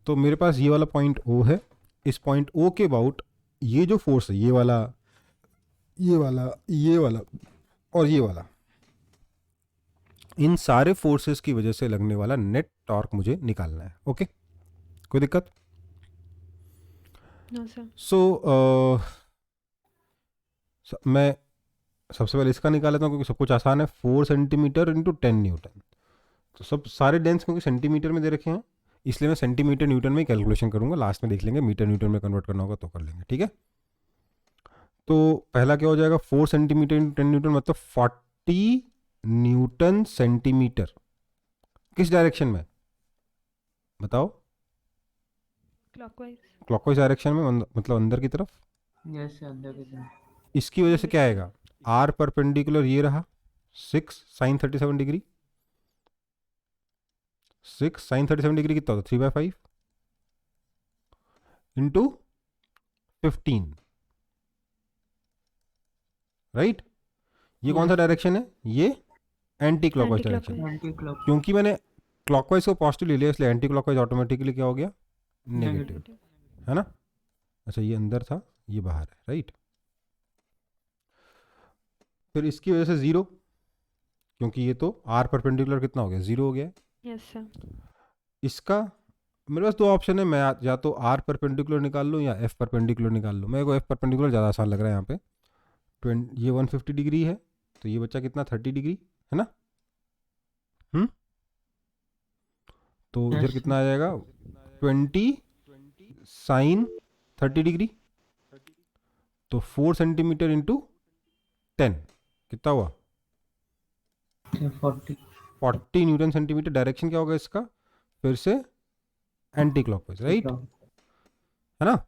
तो मेरे पास ये वाला पॉइंट O है, इस पॉइंट O के अबाउट ये जो फोर्स है, ये वाला, ये वाला, ये वाला और ये वाला, इन सारे फोर्सेस की वजह से लगने वाला नेट टॉर्क मुझे निकालना है। ओके, कोई दिक्कत? No sir. सो मैं सबसे पहले इसका निकाल लेता हूँ क्योंकि सब कुछ आसान है। 4 सेंटीमीटर इंटू 10 न्यूटन। तो सब सारे डेंस क्योंकि सेंटीमीटर में दे रखे हैं, इसलिए मैं सेंटीमीटर न्यूटन में कैलकुलेशन करूंगा, लास्ट में देख लेंगे मीटर न्यूटन में कन्वर्ट करना होगा तो कर लेंगे, ठीक है। तो पहला क्या हो जाएगा, 4 सेंटीमीटर इंटू 10 न्यूटन मतलब 40 न्यूटन सेंटीमीटर। किस डायरेक्शन में बताओ? क्लॉकवाइज। क्लॉकवाइज डायरेक्शन में, मतलब अंदर की तरफ। यस अंदर की तरफ। इसकी वजह से क्या आएगा, आर परपेंडिकुलर ये रहा 6 साइन 37 डिग्री। 6 साइन 37 डिग्री कितना होता है, 3/5 इंटू 15, राइट। ये कौन सा डायरेक्शन है, ये anti clockwise direction. Anti clock. क्योंकि मैंने क्लॉकवाइज को पॉजिटिव ले लिया इसलिए एंटी क्लॉकवाइज ऑटोमेटिकली क्या हो गया, नेगेटिव, है ना। अच्छा ये अंदर था, ये बाहर है, राइट। फिर इसकी वजह से 0, क्योंकि ये तो आर परपेंडिकुलर कितना हो गया, 0 हो गया। Yes sir. इसका मेरे पास दो ऑप्शन है, मैं या तो आर परपेंडिकुलर निकाल लूँ या एफ परपेंडिकुलर निकाल लूँ। मेरे को एफ परपेंडिकुलर ज़्यादा आसान लग रहा है यहाँ पे। ये 150 डिग्री है तो ये बच्चा कितना, 30 डिग्री, है ना। तो इधर कितना आ जाएगा, 20 साइन 30 डिग्री। तो 4 सेंटीमीटर इंटू 10 कितना हुआ, 40। 40 न्यूटन सेंटीमीटर। डायरेक्शन क्या होगा इसका, फिर से एंटी क्लॉकवाइज, राइट, है ना।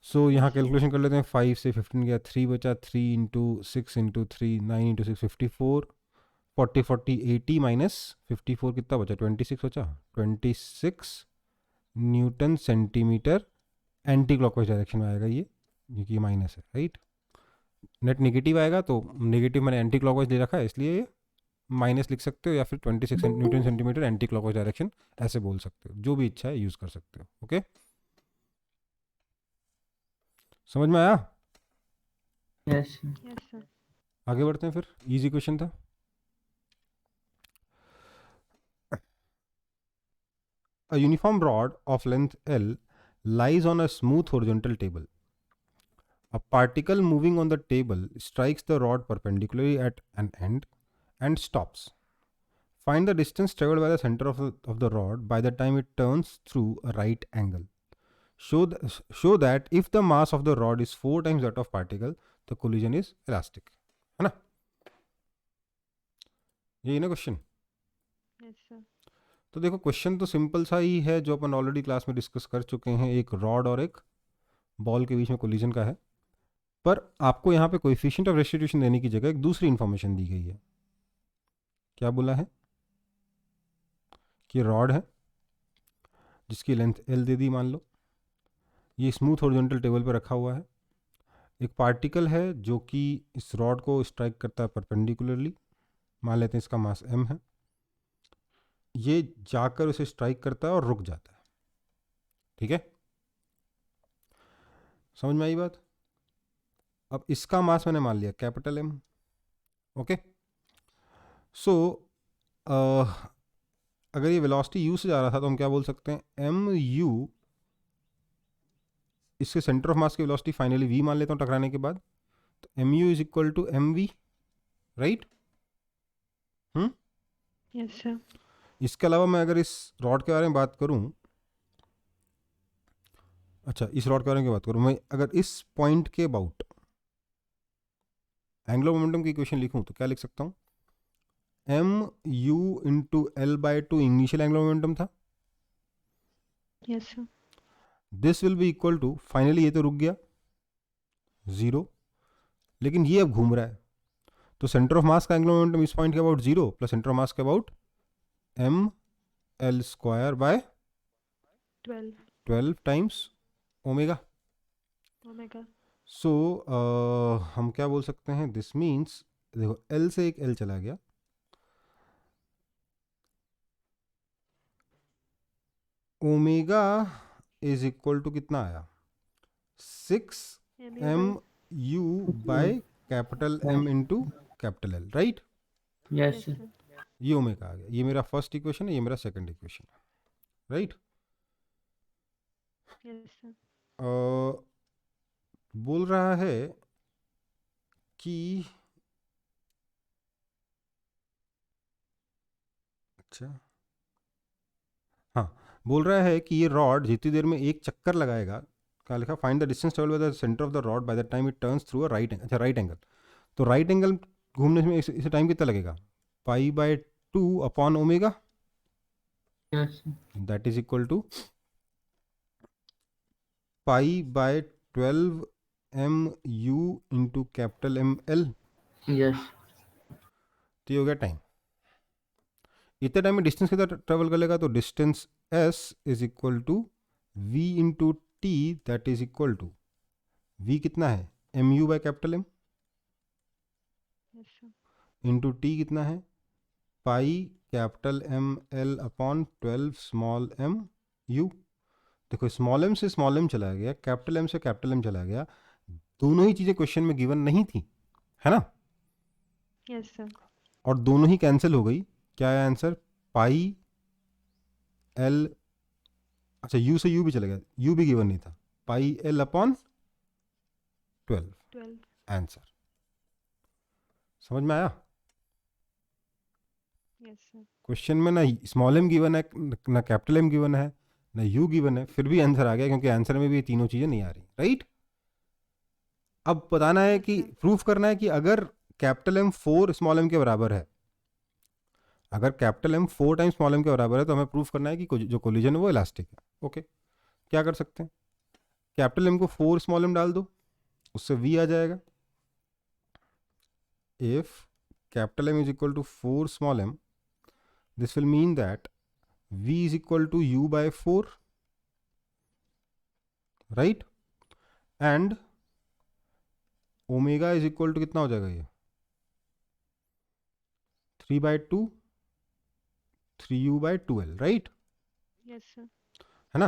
सो यहाँ कैलकुलेशन कर लेते हैं, 5 से 15 गया, 3 बचा, 3 इंटू 6 इंटू 3, 9 इंटू 6 54, 40 40 80 माइनस 54 कितना बचा, 26 बचा। 26 Newton centimetre anti clockwise direction में आएगा ये, क्योंकि ये माइनस है, राइट। नेट नेगेटिव आएगा तो नेगेटिव मैंने एंटी क्लॉकवाइज ले रखा है इसलिए ये माइनस लिख सकते हो, या फिर 26 Newton centimetre anti clockwise direction ऐसे बोल सकते हो, जो भी इच्छा है यूज कर सकते हो। ओके, समझ में आया? यस। Yes sir. आगे बढ़ते हैं, फिर इजी क्वेश्चन था। A uniform rod of length L lies on a smooth horizontal table. A particle moving on the table strikes the rod perpendicularly at an end and stops. Find the distance traveled by the center of the rod by the time it turns through a right angle. Show that if the mass of the rod is 4 times that of particle, the collision is elastic. है ना, यही ना question. Yes sir. तो देखो question तो simple सा ही है, जो अपन ऑलरेडी क्लास में डिस्कस कर चुके हैं। एक रॉड और एक बॉल के बीच में कोलिजन का है, पर आपको यहाँ पे कोएफिशिएंट ऑफ रेस्टिट्यूशन देने की जगह एक दूसरी इंफॉर्मेशन दी गई है। क्या बोला है कि रॉड है जिसकी लेंथ L दे दी, मान लो ये स्मूथ हॉरिजॉन्टल टेबल पर रखा हुआ है। एक पार्टिकल है जो कि इस रॉड को स्ट्राइक करता है परपेंडिकुलरली, मान लेते हैं इसका मास m है। ये जाकर उसे स्ट्राइक करता है और रुक जाता है, ठीक है, समझ में आई बात। अब इसका मास मैंने मान लिया कैपिटल M। ओके, सो अगर ये वेलोसिटी u से जा रहा था तो हम क्या बोल सकते हैं, mu, इसके सेंटर ऑफ मास की वेलोसिटी फाइनली v मान लेता हूँ टकराने के बाद, तो mu is equal to mv, right. Yes sir. इसके अलावा मैं अगर इस रॉड के बारे में बात करूं, अच्छा इस रॉड के बारे में बात करूं, मैं अगर इस पॉइंट के अबाउट एंगुलर मोमेंटम की इक्वेशन लिखूं तो क्या लिख सकता हूं, mu into L/2 initial angular momentum था। Yes sir. This will be equal to, finally ये तो रुक गया 0, लेकिन ये अब घूम रहा है, तो सेंटर ऑफ मास का एंगुलर मोमेंटम इस पॉइंट के about 0 plus centre of mass के about mL² by 12 times omega. Omega. So हम क्या बोल सकते हैं, दिस मीन्स, देखो L से एक L चला गया, ओमेगा इज इक्वल टू कितना आया 6 MU m u by capital M into capital L, right? Yes, yes sir. sir. ये ओमेगा आ गया, ये मेरा फर्स्ट इक्वेशन है, ये मेरा सेकंड इक्वेशन है, राइट? Yes sir. बोल रहा है कि अच्छा हाँ, बोल रहा है कि ये रॉड जितनी देर में एक चक्कर लगाएगा, क्या लिखा, find the distance travel by the centre of the rod by the time it turns through a right angle. अच्छा, राइट एंगल, तो राइट एंगल घूमने में इसे टाइम कितना लगेगा, pi by 2 upon omega, Yes, sir. That is equal to pi by 12 M U into capital M L. Yes. तो ये हो गया टाइम। इतने टाइम में डिस्टेंस कितना ट्रेवल कर लेगा, तो distance s is equal to v into T, that is equal to v कितना है M U by capital M Yes sir. Into T कितना है pi capital M L upon 12 small M U. देखो small M से small M चला गया, capital M से capital M चला गया, दोनों ही चीज़ें क्वेश्चन में गिवन नहीं थी, है ना? Yes sir. और दोनों ही कैंसिल हो गई। क्या है आंसर, पाई एल, अच्छा यू से यू भी चला गया, यू भी गिवन नहीं था, पाई एल अपॉन 12 12. आंसर। समझ में आया? Yes sir. क्वेश्चन में ना स्मॉल एम गिवन है, ना कैपिटल एम गिवन है, ना यू गिवन है, फिर भी आंसर आ गया, क्योंकि आंसर में भी ये तीनों चीज़ें नहीं आ रही, राइट? अब बताना है कि अच्छा। प्रूफ करना है कि अगर कैपिटल एम 4 स्मॉल एम के बराबर है, अगर capital M 4 times small M के बराबर है, तो हमें प्रूफ करना है कि जो कोलिजन है वो इलास्टिक है। ओके, क्या कर सकते हैं, कैपिटल एम को 4 स्मॉल एम डाल दो, उससे वी आ जाएगा। If capital M is equal to 4 small M, this will mean that v is equal to u by 4, right? and omega is equal to कितना हो जाएगा ये 3 by 2 3u by 2l, right? Yes sir. है ना?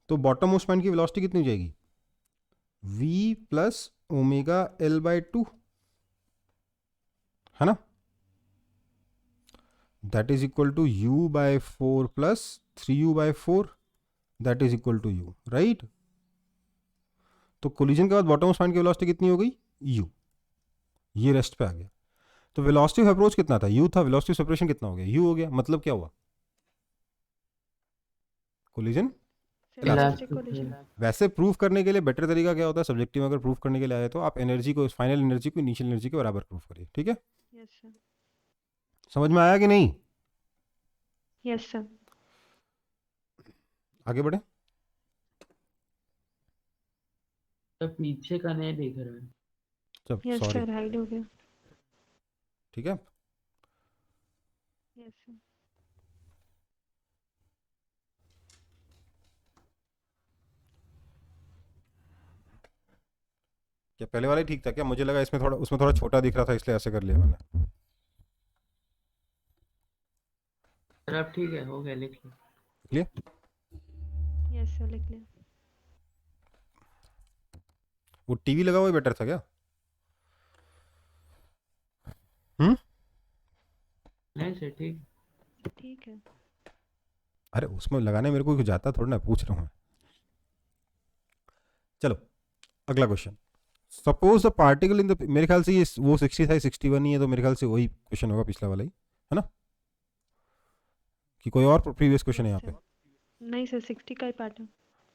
तो bottom most point की velocity कितनी हो जाएगी v plus omega l by 2, है ना? That is equal to u by 4 plus 3u by 4, that is equal to u, right? तो कोलिजन के बाद बॉटम मोस्ट पॉइंट की वेलोसिटी कितनी हो गई u, ये रेस्ट पे आ गया। तो वेलोसिटी ऑफ अप्रोच कितना था, u था, वेलोसिटी ऑफ सेपरेशन कितना हो गया, u हो गया। मतलब क्या हुआ, कोलिजन Synergistic collision. वैसे प्रूफ करने के लिए बेटर तरीका क्या होता है, सब्जेक्टिव अगर प्रूफ करने के लिए आए तो आप एनर्जी को, फाइनल एनर्जी को इनिशियल एनर्जी के बराबर प्रूफ करिए, ठीक है? Yes sir. समझ में आया कि नहीं? Yes sir. आगे बढ़े। तो पीछे का नहीं देख रहे हैं। चल Yes सॉरी, sir. Hide हो गया. ठीक है। Yes sir. क्या पहले वाला ही ठीक था क्या? मुझे लगा इसमें थोड़ा, उसमें थोड़ा छोटा दिख रहा था, इसलिए ऐसे कर लिया मैंने। सर अब ठीक है, हो गया, लिख लो। क्लियर? Yes sir. लिख लिया. वो टीवी लगा हुआ बेटर था क्या? हम्म, नहीं सर, ठीक। ठीक है. अरे उसमें लगाने मेरे को कुछ जाता थोड़ा ना, पूछ रहा हूँ मैं। चलो अगला question. Suppose the particle in the, मेरे ख्याल से ये वो 60 था, 61 ही है, तो मेरे ख्याल से वही क्वेश्चन होगा पिछला वाला ही, है ना? कि कोई और प्रीवियस क्वेश्चन है यहाँ पे? नहीं सर, 60 का ही pattern.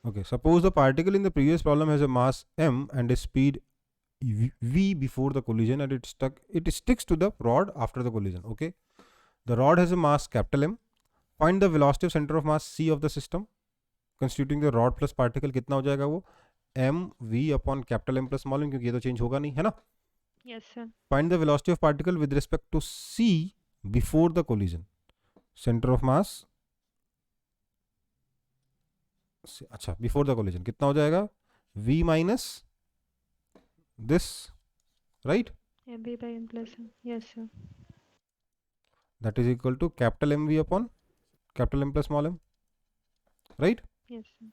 Okay, suppose the particle in the previous problem has a mass m and a speed v before the collision, and it sticks to the rod after the collision. Okay, the rod has a mass capital M. Find the velocity of center of mass c of the system constituting the rod plus particle. कितना हो जाएगा वो m v upon capital M plus small m, क्योंकि ये तो change होगा नहीं, है ना? Yes sir. Find the velocity of particle with respect to c before the collision. Center of mass, अच्छा बिफोर द कोलिजन कितना हो जाएगा v minus this, right? MB by M plus M. Yes sir. That is equal to capital M V upon capital M plus small M, right? Yes, sir.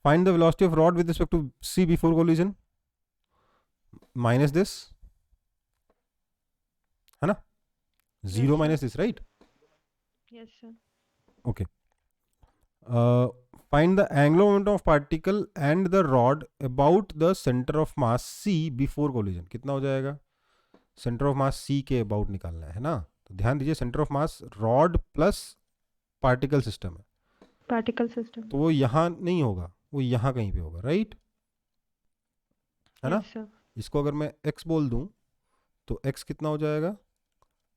Find the velocity of rod with respect to C before collision minus this, है ना? 0 sir. minus this, right? Yes, sir. Okay. Find the angular momentum of particle and the rod about the center of mass C before collision. कितना हो जाएगा? Centre of mass C के about निकालना है ना? तो ध्यान दीजिए, centre of mass rod plus particle system है, Particle system. तो वो यहाँ नहीं होगा, वो यहाँ कहीं पे होगा, राइट? है ना? Yes, sir. इसको अगर मैं x बोल दूं तो x कितना हो जाएगा?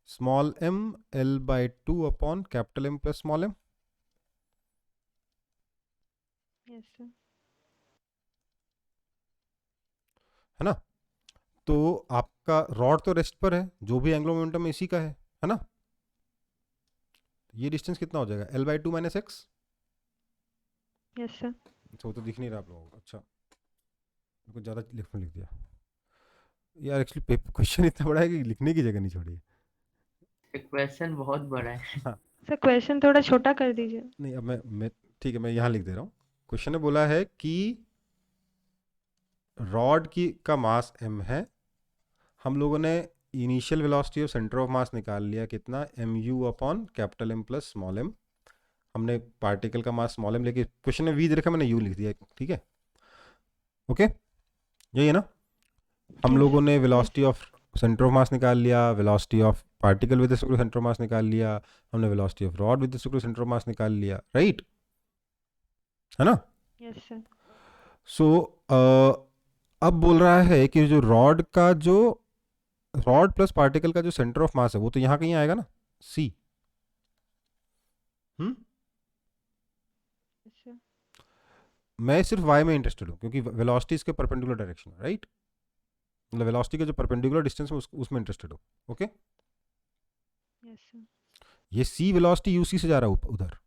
Small m L/2 upon capital M plus small m, Yes, sir. है ना? तो आपका रॉड तो रेस्ट पर है, जो भी एंगुलर मोमेंटम इसी का है ना? ये डिस्टेंस कितना हो जाएगा? L/2 minus x. Yes, sir. अच्छा, वो तो दिख नहीं रहा आप लोगों को। अच्छा, कुछ ज़्यादा लिख दिया यार, एक्चुअली पेपर क्वेश्चन इतना बड़ा है कि लिखने की जगह नहीं छोड़ी है। क्वेश्चन बहुत बड़ा है। हाँ, सर क्वेश्चन थोड़ा छोटा कर दीजिए। नहीं, अब मैं ठीक है, मैं यहाँ लिख दे रहा हूँ। क्वेश्चन ने बोला है कि रॉड की का मास m है, हम लोगों ने initial velocity of centre of mass निकाल लिया, कितना? mu upon capital M plus small m। हमने पार्टिकल का मास स्मॉल m लेके, क्वेश्चन में v दे रखा, मैंने u लिख दिया, ठीक है? ओके, यही है ना? हम Yes, लोगों ने velocity of centre of mass निकाल लिया, velocity of particle with respect to centre of mass निकाल लिया, हमने velocity of rod with respect to centre of mass निकाल लिया, राइट? है ना? Yes, sir. सो अब बोल रहा है कि जो रॉड प्लस पार्टिकल का जो सेंटर ऑफ मास है वो तो यहाँ कहीं आएगा ना, C। Yes, sir. मैं सिर्फ y में इंटरेस्टेड हूँ क्योंकि वेलोसिटी इसके परपेंडिकुलर डायरेक्शन है, राइट? मतलब वेलोसिटी के जो परपेंडिकुलर डिस्टेंस है उसमें इंटरेस्टेड हूँ, ओके? Yes, sir. ये C वेलोसिटी UC से जा रहा है उधर,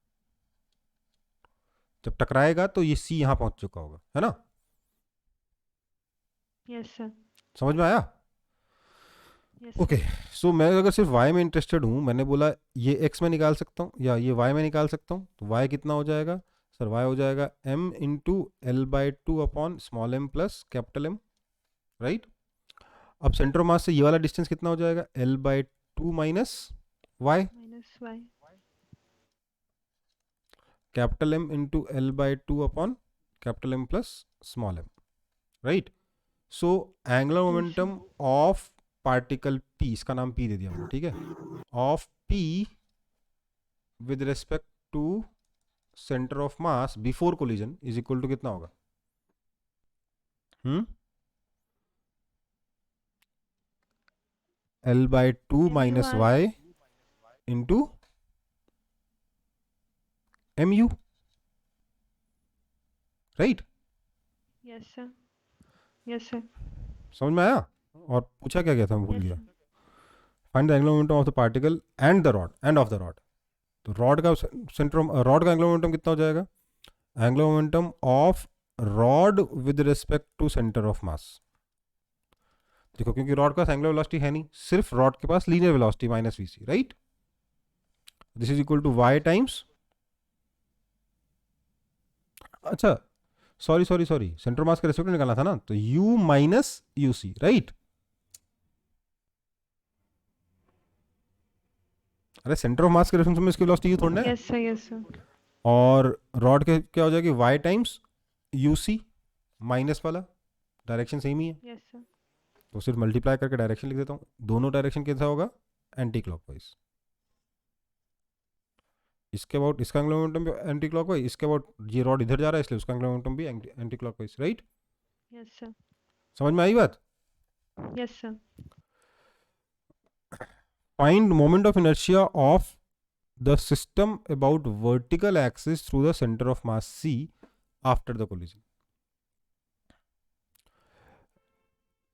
जब टकराएगा तो ये C यहाँ पहुंच चुका होगा, है ना? Yes, sir. समझ में आया? Yes, sir. ओके, सो मैं अगर सिर्फ y में इंटरेस्टेड हूँ, मैंने बोला ये x में निकाल सकता हूँ या ये y में निकाल सकता हूँ, तो y कितना हो जाएगा? सर y हो जाएगा m into L/2 upon small m plus capital M, right? अब सेंटर ऑफ मास से ये वाला डिस्टेंस कितना हो जाएगा? L/2 minus y, Minus y. Capital M into L/2 upon capital M plus small m, right? So angular momentum of particle P, इसका नाम P दे दिया मैंने, ठीक है? Of P with respect to centre of mass before collision is equal to कितना होगा? L/2 minus MUR. y into mu, right? Yes, sir. Yes, sir. समझ में आया? और पूछा क्या गया था, मैं भूल Yes, गया। sir. Find the angular momentum of the particle and the rod and of the rod. तो रॉड का रॉड का एंगुलर मोमेंटम कितना हो जाएगा? Angular momentum of rod with respect to centre of mass. देखो, क्योंकि रॉड का एंगुलर वेलोसिटी है नहीं, सिर्फ रॉड के पास linear velocity minus vc, right? This is equal to y times, अच्छा सॉरी सेंटर मास का रेस्पेक्ट निकालना था ना, तो u माइनस यूसी, राइट? अरे सेंटर ऑफ मास के रेफरेंस में इसकी वेलोसिटी u थोड़ा है, Yes, sir. Yes, sir. और रॉड के क्या हो जाएगी? y टाइम्स यूसी माइनस वाला, डायरेक्शन सेम ही है, Yes, sir. तो सिर्फ मल्टीप्लाई करके डायरेक्शन लिख देता हूँ। दोनों डायरेक्शन कैसा होगा? Anti clockwise. इसके अबाउट इसका एंगुलर मोमेंटम भी एंटी क्लॉकवाइज, इसके अबाउट ये रॉड इधर जा रहा है इसलिए उसका एंगुलर मोमेंटम भी anti clockwise, right? Yes, sir. समझ में आई बात? Yes, sir. Find moment of inertia of the system about vertical axis through the center of mass C after the collision.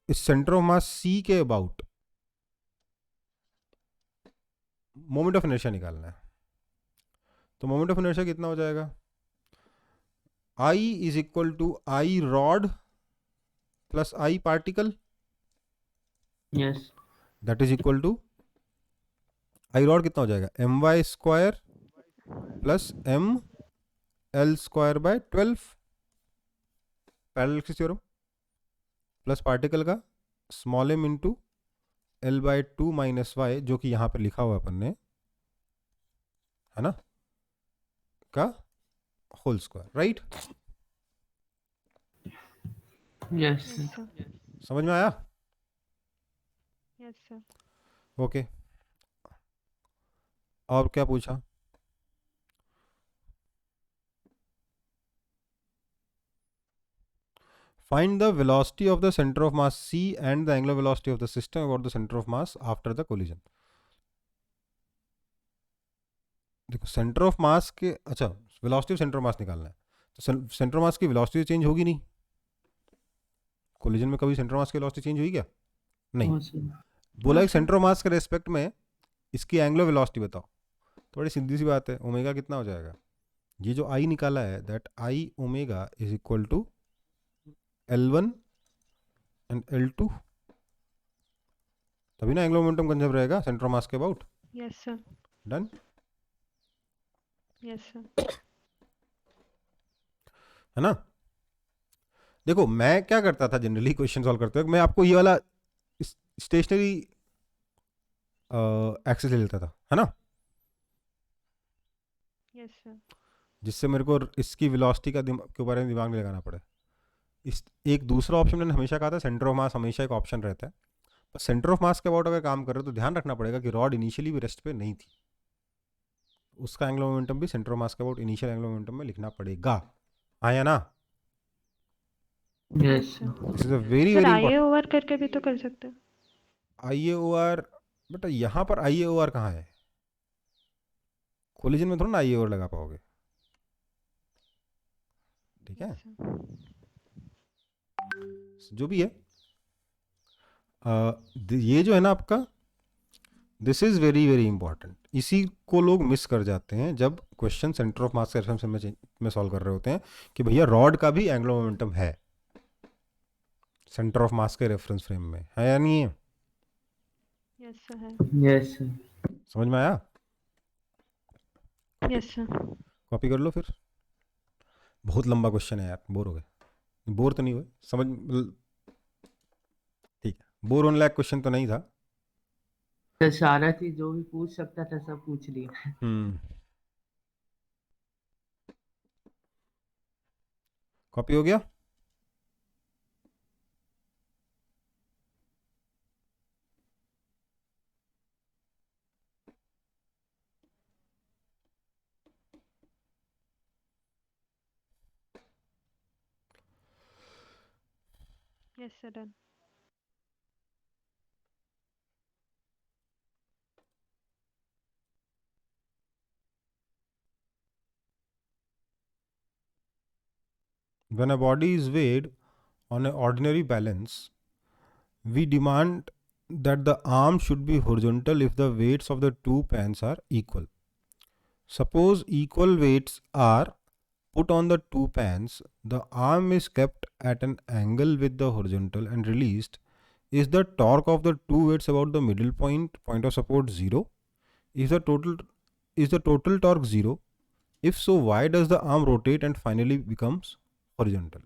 इस सेंटर ऑफ मास C के about moment of inertia निकालना है। तो moment of inertia कितना हो जाएगा? I is equal to I rod plus I particle, yes that is equal to I rod कितना हो जाएगा? my square plus m l square by 12 parallel electric theorem, plus particle का small m into l by 2 minus y, जो कि यहाँ पर लिखा हुआ अपन ने, है ना, का whole square, right? Yes. Yes, sir. समझ में आया? Yes, sir. ओके, और क्या पूछा? Find the velocity of the center of mass c and the angular velocity of the system about the center of mass after the collision. देखो centre of mass के, अच्छा velocity of centre of मास निकालना है, तो centre of मास की velocity change होगी नहीं, collision में कभी सेंटर ऑफ मास की वेलोसिटी चेंज हुई क्या? नहीं। हाँ सर। बोला हाँ एक सर। सेंटर ऑफ मास के रेस्पेक्ट में इसकी एंगुलर वेलोसिटी बताओ, थोड़ी सीधी सी बात है, ओमेगा कितना हो जाएगा? ये जो आई निकाला है, that I omega is equal to L1 and L2, तभी ना एंगुलर मोमेंटम कंजर्व रहेगा सेंटर ऑफ मास के about. Yes, sir. Done? Yes, sir. है ना? देखो मैं क्या करता था जनरली क्वेश्चन सॉल्व करते वक्त, मैं आपको ये वाला स्टेशनरी एक्सेस ले लेता था, है ना, Yes, sir. जिससे मेरे को इसकी वेलोसिटी का के बारे में दिमाग नहीं लगाना पड़े। इस एक दूसरा ऑप्शन मैंने हमेशा कहा था, सेंटर ऑफ मास हमेशा एक ऑप्शन रहता है, पर सेंटर ऑफ मास के अबाउट अगर काम कर रहे हो तो ध्यान रखना पड़ेगा कि रॉड इनिशियली भी रेस्ट पे नहीं थी, उसका एंगुलर मोमेंटम भी सेंटर ऑफ मास के अबाउट इनिशियल एंगुलर मोमेंटम में लिखना पड़ेगा, आया ना? Yes. sir. This is a very sir very आईए इंपॉर्टेंट। ओवर करके भी तो कर सकते हैं। IAOR, बेटा यहाँ पर IAOR कहाँ है? कोलिजन में थोड़ा ना IAOR लगा पाओगे, ठीक है? Yes, sir. जो भी है, ये जो है ना आपका, this is very very important, इसी को लोग मिस कर जाते हैं जब क्वेश्चन सेंटर ऑफ मास के रेफरेंस में सॉल्व कर रहे होते हैं, कि भैया रॉड का भी एंगुलर मोमेंटम है सेंटर ऑफ मास के रेफरेंस फ्रेम में, है या नहीं है? Yes, sir. है। Yes. sir. समझ में आया? Yes, sir. कॉपी कर लो फिर, बहुत लंबा क्वेश्चन है यार, बोर हो गए? बोर तो नहीं हुए? समझ, ठीक है, बोर होने लायक क्वेश्चन तो नहीं था। तो सारा चीज जो भी पूछ सकता था सब पूछ लिया। कॉपी हो गया? Yes, sir. Done. When a body is weighed on an ordinary balance, we demand that the arm should be horizontal if the weights of the two pans are equal. Suppose equal weights are put on the two pans, the arm is kept at an angle with the horizontal and released. Is the torque of the two weights about the middle point of support 0? Is the total torque 0? If so, why does the arm rotate and finally becomes horizontal?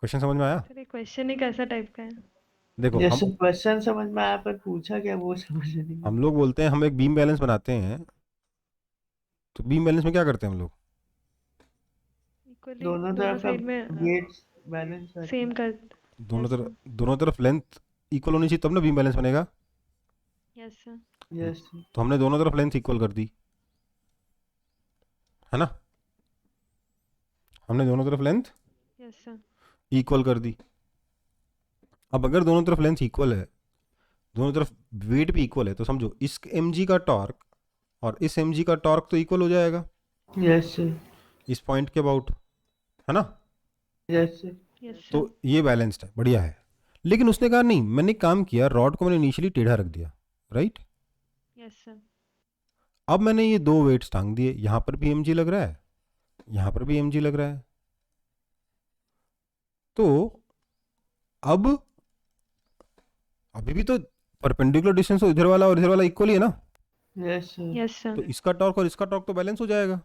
Question समझ में आया? Sir ये question ही कैसा type का है? देखो जैसे question समझ में आया पर पूछा क्या वो समझ नहीं आया। हम लोग बोलते हैं हम एक बीम बैलेंस बनाते हैं, तो बीम बैलेंस में क्या करते हैं हम लोग? इक्वली दोनों दोनों तरफ साइड में गेट्स बैलेंस सेम कर। दोनों तरफ लेंथ इक्वल होनी चाहिए, तब ना बीम बैलेंस बनेगा। Yes sir. यस। तो हमने दोनों तरफ लेंथ इक्वल कर दी, है ना, हमने दोनों तरफ लेंथ यस सर। इक्वल कर दी। अब अगर दोनों तरफ लेंथ इक्वल है, दोनों तरफ वेट भी इक्वल है, तो समझो इस mg का टॉर्क और इस mg का टॉर्क तो इक्वल हो जाएगा यस सर। इस पॉइंट के अबाउट, है ना? Yes sir. Yes sir. तो ये बैलेंस्ड है, बढ़िया है। लेकिन उसने कहा नहीं, मैंने काम किया, रॉड को मैंने इनिशियली टेढ़ा रख दिया, राइट? Yes sir. अब मैंने ये दो वेट्स टांग दिए, यहां पर भी mg लग रहा है, यहां पर भी mg लग रहा है, तो अब अभी भी तो परपेंडिकुलर डिस्टेंस तो इधर वाला और इधर वाला इक्वल ही है ना, यस सर, Yes, sir. तो इसका टॉर्क और इसका टॉर्क तो बैलेंस हो जाएगा।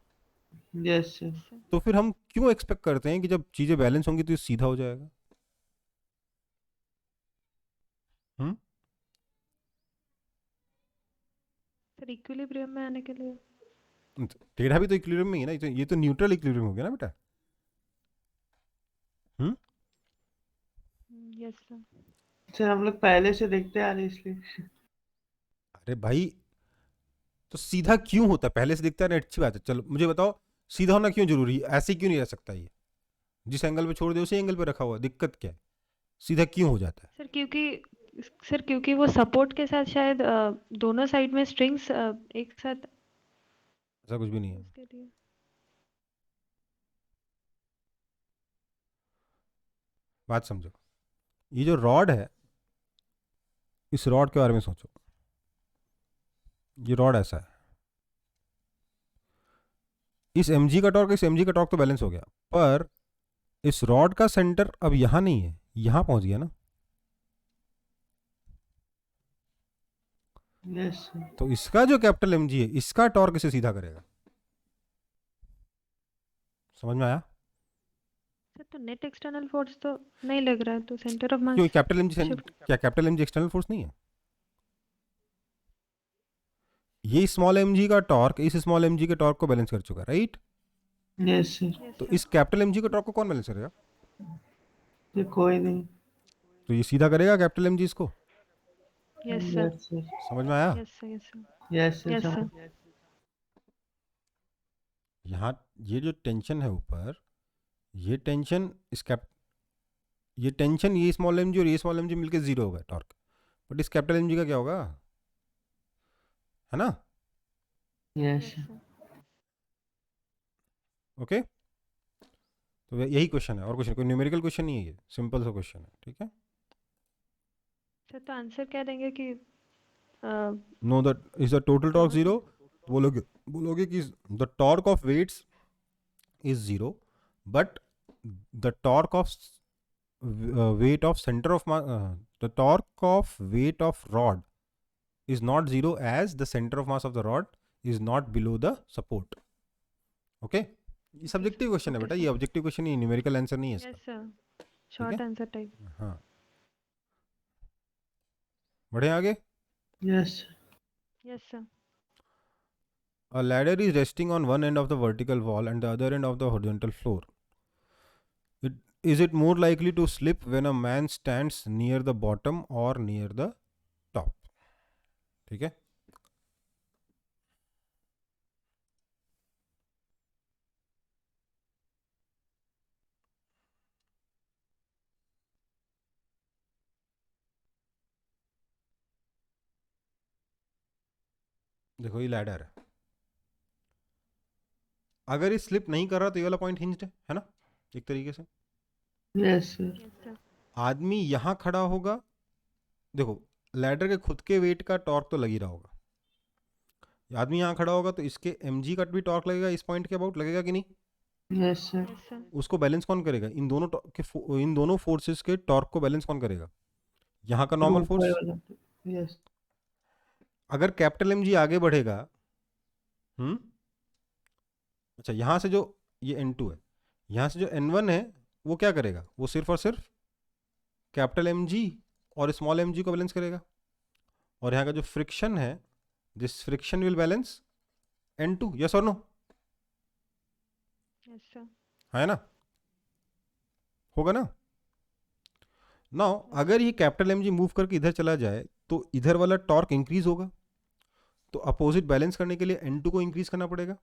Yes sir, Yes, sir. तो फिर हम क्यों एक्सपेक्ट करते हैं कि जब चीजें बैलेंस होंगी तो ये सीधा हो जाएगा? हम्म सर इक्विलिब्रियम में आने के लिए टेढ़ा भी तो इक्विलिब्रियम में ही है ना, ये तो न्यूट्रल इक्विलिब्रियम हो गया ना बेटा। Yes sir. सर हम लोग पहले से देखते आ रहे हैं इसलिए। अरे भाई, तो सीधा क्यों होता है? पहले से दिखता है ना, अच्छी बात है। चलो मुझे बताओ, सीधा होना क्यों जरूरी है? ऐसे क्यों नहीं रह सकता ये? जिस एंगल पे छोड़ दे उसी एंगल पे रखा हुआ है, दिक्कत क्या है? सीधा क्यों हो जाता है? सर क्योंकि वो सपोर्ट के साथ शायद दोनों साइड में स्ट्रिंग्स एक साथ ऐसा कुछ भी नहीं है। उसके लिए बात समझो, ये जो रॉड है, इस रॉड के बारे में सोचो। ये रॉड ऐसा है, इस mg का टॉर्क इस mg का टॉर्क तो बैलेंस हो गया, पर इस रॉड का सेंटर अब यहां नहीं है, यहां पहुंच गया ना। यस सर, तो इसका जो कैपिटल mg है, इसका टॉर्क इसे सीधा करेगा। समझ में आया? सर तो नेट एक्सटर्नल फोर्स तो नहीं लग रहा है, तो सेंटर ऑफ क्यों? Mass capital mg shift. क्या कैपिटल mg एक्सटर्नल फोर्स नहीं है? ये स्मॉल mg का टॉर्क इस स्मॉल mg के टॉर्क को बैलेंस कर चुका, राइट? यस सर, यस तो सर। इस कैपिटल mg के टॉर्क को कौन बैलेंस करेगा? ये कोई नहीं। तो ये सीधा करेगा कैपिटल mg इसको। Yes sir. यस सर, समझ में आया? Yes sir. Yes sir. Yes sir, yes sir. यहाँ ये जो टेंशन है ऊपर, ये टेंशन ये टेंशन, ये स्मॉल mg और ये स्मॉल mg मिलके जीरो होगा टॉर्क, बट इस कैपिटल mg का क्या होगा? है ना? Yes yes sir, sir. Okay, तो यही क्वेश्चन है, और क्वेश्चन कोई न्यूमेरिकल क्वेश्चन नहीं है, ये सिंपल सा क्वेश्चन है, ठीक है? सर तो आंसर क्या देंगे कि no that is the total torque zero. बोलोगे कि the torque of weights is zero, but the torque of weight of center of the torque of weight of rod is not zero as the center of mass of the rod is not below the support. Okay, ये subjective question है बेटा, ये objective question ही, numerical answer नहीं है इसका। Yes sir, short answer type. हाँ, बढ़े आगे। Yes sir, yes sir. A ladder is resting on one end of the vertical wall and the other end of the horizontal floor. Is it more likely to slip when a man stands near the bottom or near the top? ठीक है, देखो ये ladder है, अगर ये slip नहीं कर रहा तो ये वाला पॉइंट हिंज्ड है ना, एक तरीके से। Yes sir, yes sir. आदमी यहां खड़ा होगा, देखो लैडर के खुद के वेट का टॉर्क तो लग ही रहा होगा। आदमी यहां खड़ा होगा तो इसके mg का भी टॉर्क लगेगा, इस पॉइंट के अबाउट लगेगा कि नहीं? Yes sir, yes sir. उसको बैलेंस कौन करेगा? इन दोनों फोर्सेस के टॉर्क को बैलेंस कौन करेगा? यहाँ का नॉर्मल फोर्स। यस, अगर कैपिटल mg आगे बढ़ेगा, अच्छा यहाँ से जो ये n2 है, यहाँ से जो n1 है, वो क्या करेगा? वो सिर्फ और सिर्फ कैपिटल mg और स्मॉल mg को बैलेंस करेगा, और यहाँ का जो फ्रिक्शन है, this friction will balance n2। Yes और नो? Yes sir. है ना? होगा ना? नाउ अगर ये कैपिटल mg मूव करके इधर चला जाए तो इधर वाला टॉर्क इंक्रीज होगा, तो अपोजिट बैलेंस करने के लिए n2 को इंक्रीज करना पड़ेगा।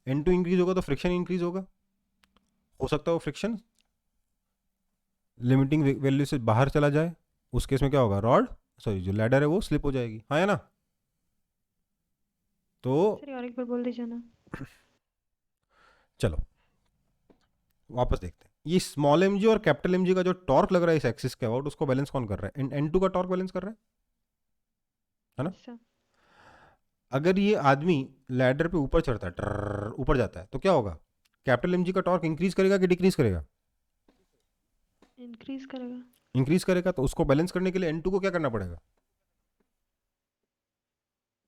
n2 इंक्रीज होगा तो फ्रिक्शन इंक्रीज होगा। हो सकता है वो फ्रिक्शन लिमिटिंग वैल्यू से बाहर चला जाए, उस केस में क्या होगा? रॉड, सॉरी जो लैडर है वो स्लिप हो जाएगी। हाँ है ना? तो सर और एक बार बोल दीजिए ना। चलो वापस देखते हैं, ये स्मॉल mg और कैपिटल mg का जो टॉर्क लग रहा है इस एक्सिस के अबाउट, उसको बैलेंस कौन कर रहा है? n2 का टॉर्क बैलेंस कर रहा है ना? Yes sir. अगर ये आदमी लैडर पे ऊपर चढ़ता है, ऊपर जाता है, तो क्या होगा? कैपिटल mg का टॉर्क इंक्रीज करेगा कि डिक्रीज करेगा? इंक्रीज करेगा। इंक्रीज करेगा, तो उसको बैलेंस करने के लिए n2 को क्या करना पड़ेगा?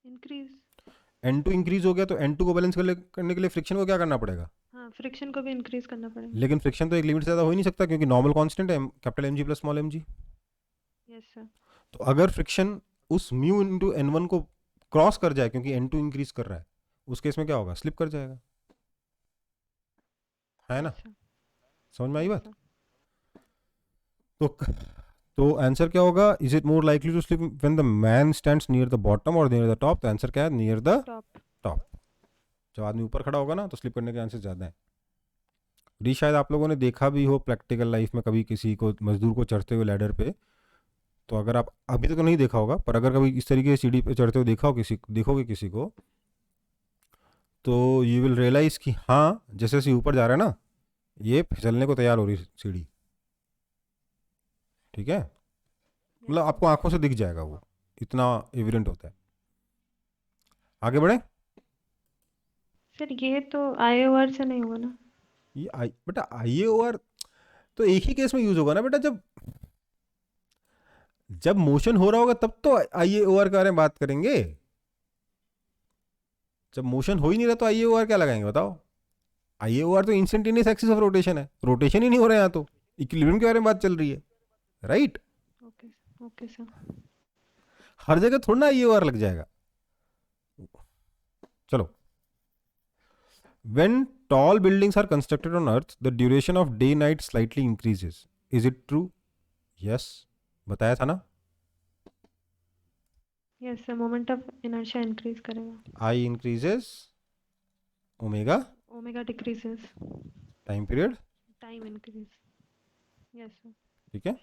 इंक्रीज। N2 इंक्रीज हो गया तो N2 को बैलेंस करने के लिए फ्रिक्शन को क्या करना पड़ेगा? हाँ, फ्रिक्शन को भी इंक्रीज करना पड़ेगा। लेकिन फ्रिक्शन तो एक लिमिट से ज़्यादा हो ही नहीं सकता क्योंकि नॉर्मल कांस्टेंट है capital mg plus small mg। Yes sir. तो अगर फ्रिक्शन उस म्यू इंटू N1 को क्रॉस कर जाए क्योंकि N2 इंक्रीज कर रहा है, उस केस में क्या होगा? स्लिप कर जाएगा, है ना? Yes sir. समझ में आई यस बात? सर। तो तो आंसर क्या होगा? Is it more likely to slip when the man stands near the bottom or near the top? तो आंसर क्या है? Near the top. टॉप। जब आदमी ऊपर खड़ा होगा ना तो स्लिप करने के चांसेस ज़्यादा है। ये शायद आप लोगों ने देखा भी हो प्रैक्टिकल लाइफ में, कभी किसी को मजदूर को चढ़ते हुए लैडर पे। तो अगर आप अभी तक तो नहीं देखा होगा, पर अगर कभी इस तरीके से सीढ़ी पे चढ़ते हुए देखोगे किसी को, तो यू विल रियलाइज कि हाँ, जैसे जैसे ऊपर जा रहा है ना, ये फिसलने को तैयार हो रही सीढ़ी। ठीक है, मतलब आपको आंखों से दिख जाएगा, वो इतना एविडेंट होता है। आगे बढ़े। सर ये तो IOR से नहीं हुआ ना? ये बेटा IAOR तो एक ही केस में यूज होगा ना बेटा, जब मोशन हो रहा होगा तब तो IAOR के बारे में बात करेंगे। जब मोशन हो ही नहीं रहा तो IAOR क्या लगाएंगे बताओ? IAOR तो इंस्टेंटेनियस एक्सिस ऑफ रोटेशन है, रोटेशन ही नहीं हो रहा है, यहाँ तो इक्विलिब्रियम के बारे में बात चल रही है, राइट? ओके। Okay sir. हर जगह थोड़ा ना IAOR लग जाएगा। चलो, when tall buildings are constructed on earth the duration of day night slightly increases, is it true? yes, बताया था ना। Yes sir, moment of inertia increase करेगा। I increases, omega omega decreases. Time period. Time increase. Yes sir. ठीक है,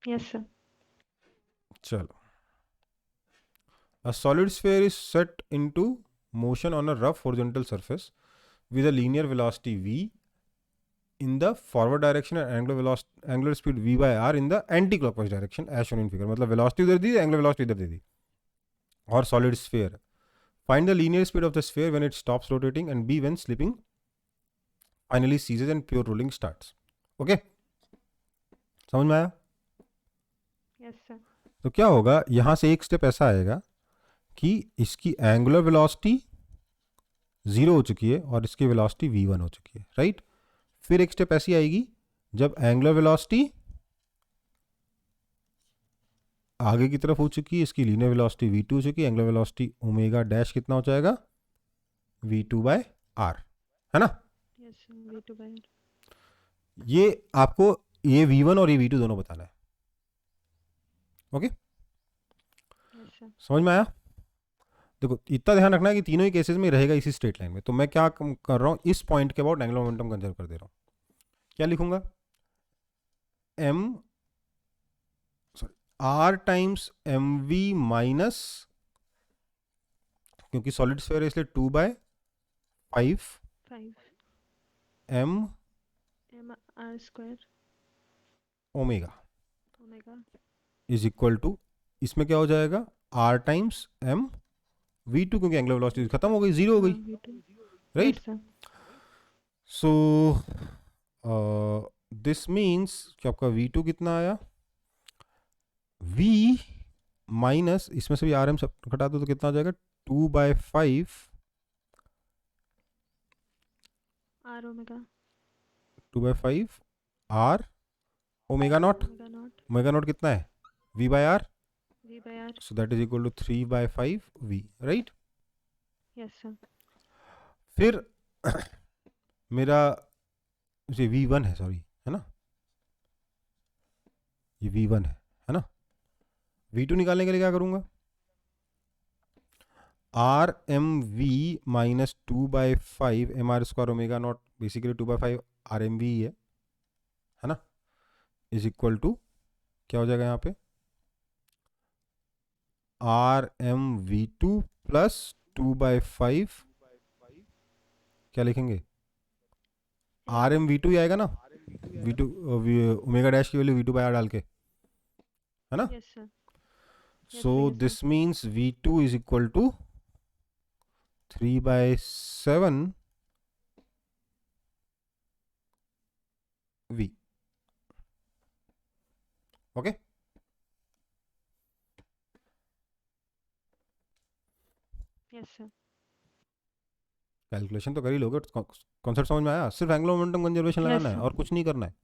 yes sir. चलो। A solid sphere is set into motion on a rough horizontal surface with a linear velocity v in the forward direction and angular speed v by r in the anti-clockwise direction as shown in figure। मतलब velocity उधर दी, angular velocity इधर दे दी। और solid sphere, find the linear speed of the sphere when it stops rotating and b when slipping finally ceases and pure rolling starts। Okay, समझ में आया? Yes sir. तो क्या होगा, यहां से एक स्टेप ऐसा आएगा कि इसकी एंगुलर वेलोसिटी 0 हो चुकी है और इसकी वेलोसिटी v1 हो चुकी है, राइट? फिर एक स्टेप ऐसी आएगी जब एंगुलर वेलोसिटी आगे की तरफ हो चुकी है, इसकी लीनियर वेलोसिटी v2 हो चुकी है, एंगुलर वेलोसिटी ओमेगा डैश कितना हो जाएगा? v2 by r, है ना? Yes sir. V2 by R। ये आपको ये v1 और ये v2 दोनों बताना है। Okay, yes sir. समझ में आया? देखो, इतना ध्यान रखना है कि तीनों ही केसेस में रहेगा इसी स्ट्रेट लाइन में। तो मैं क्या कर रहा हूँ, इस पॉइंट के अबाउट एंगुलर मोमेंटम कंसिडर कर दे रहा हूँ। क्या लिखूंगा? m sorry r times mv minus, क्योंकि सॉलिड स्फीयर है इसलिए 2/5 5 m mr square omega omega. Is equal to, इसमें क्या हो जाएगा? r टाइम्स m v2, क्योंकि एंगुलर वेलोसिटी खत्म हो गई, 0 हो गई, V2। Right? Yes sir. So this means कि आपका v2 कितना आया? v माइनस, इसमें से भी आर एम सब घटा दो तो कितना हो जाएगा? 2/5 R omega. 2/5 r omega naught. Omega naught. Omega naught कितना है? v by r, V by R। so that is equal to 3/5 v, right? Yes sir. फिर मेरा ये v1 है, सॉरी, है ना? ये v1 है ना? v2 निकालने के लिए क्या करूंगा? R M V minus 2/5 M R square omega nought, basically 2/5 R M V है ना, इज इक्वल टू क्या हो जाएगा यहाँ पे? R M V two plus 2/5, क्या लिखेंगे? आर एम वी टू ही आएगा ना, वी टू ओमेगा डैश की वैल्यू v2 by r डाल के, है ना? Yes sir. So this means v2 is equal to 3/7 v। Okay, yes sir. Calculation तो कर ही लोगे, कॉन्सेप्ट समझ में आया? सिर्फ एंगुलर मोमेंटम कंजर्वेशन यस लगाना है सर। और कुछ नहीं करना है।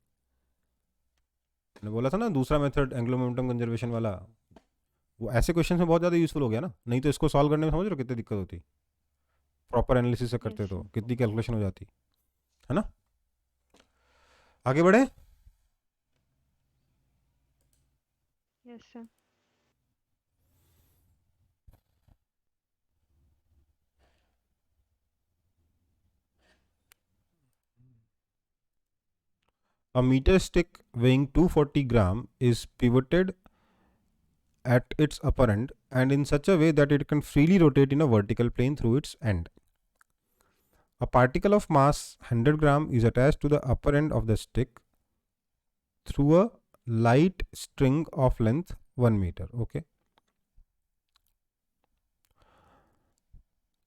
मैंने बोला था ना दूसरा मेथड एंगुलर मोमेंटम कंजर्वेशन वाला, वो ऐसे क्वेश्चन में बहुत ज़्यादा यूजफुल हो गया ना, नहीं तो इसको सॉल्व करने में समझ रहे हो कितनी दिक्कत होती, प्रॉपर एनालिसिस से करते यस तो सर। कितनी कैलकुलेशन हो जाती है ना। आगे बढ़े। Yes sir. A meter stick weighing 240 gram is pivoted at its upper end and in such a way that it can freely rotate in a vertical plane through its end. A particle of mass 100 gram is attached to the upper end of the stick through a light string of length 1 meter. Okay.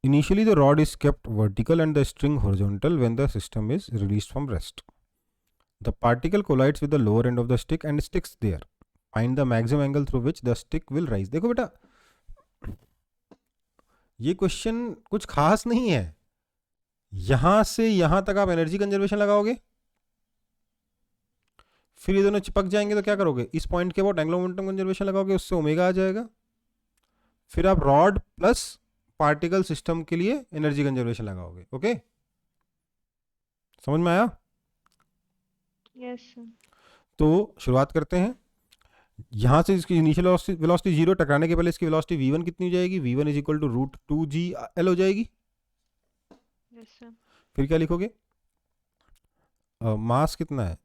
Initially, the rod is kept vertical and the string horizontal when the system is released from rest. The particle collides with the lower end of the stick and sticks there. Find the maximum angle through which the stick will rise. देखो बेटा, ये question कुछ खास नहीं है। यहां से यहां तक आप एनर्जी कंजर्वेशन लगाओगे, फिर ये दोनों चिपक जाएंगे तो क्या करोगे, इस पॉइंट के अबाउट एंगुलर मोमेंटम कंजर्वेशन लगाओगे, उससे ओमेगा आ जाएगा। फिर आप रॉड प्लस पार्टिकल सिस्टम के लिए एनर्जी कंजर्वेशन लगाओगे। ओके, समझ में आया? Yes sir. तो शुरुआत करते हैं। यहां से इसकी इनिशियल वेलोसिटी 0, टकराने के पहले इसकी वेलोसिटी v1 कितनी हो जाएगी, v1 is equal to √2gl हो जाएगी। Yes sir. फिर क्या लिखोगे, मास कितना है,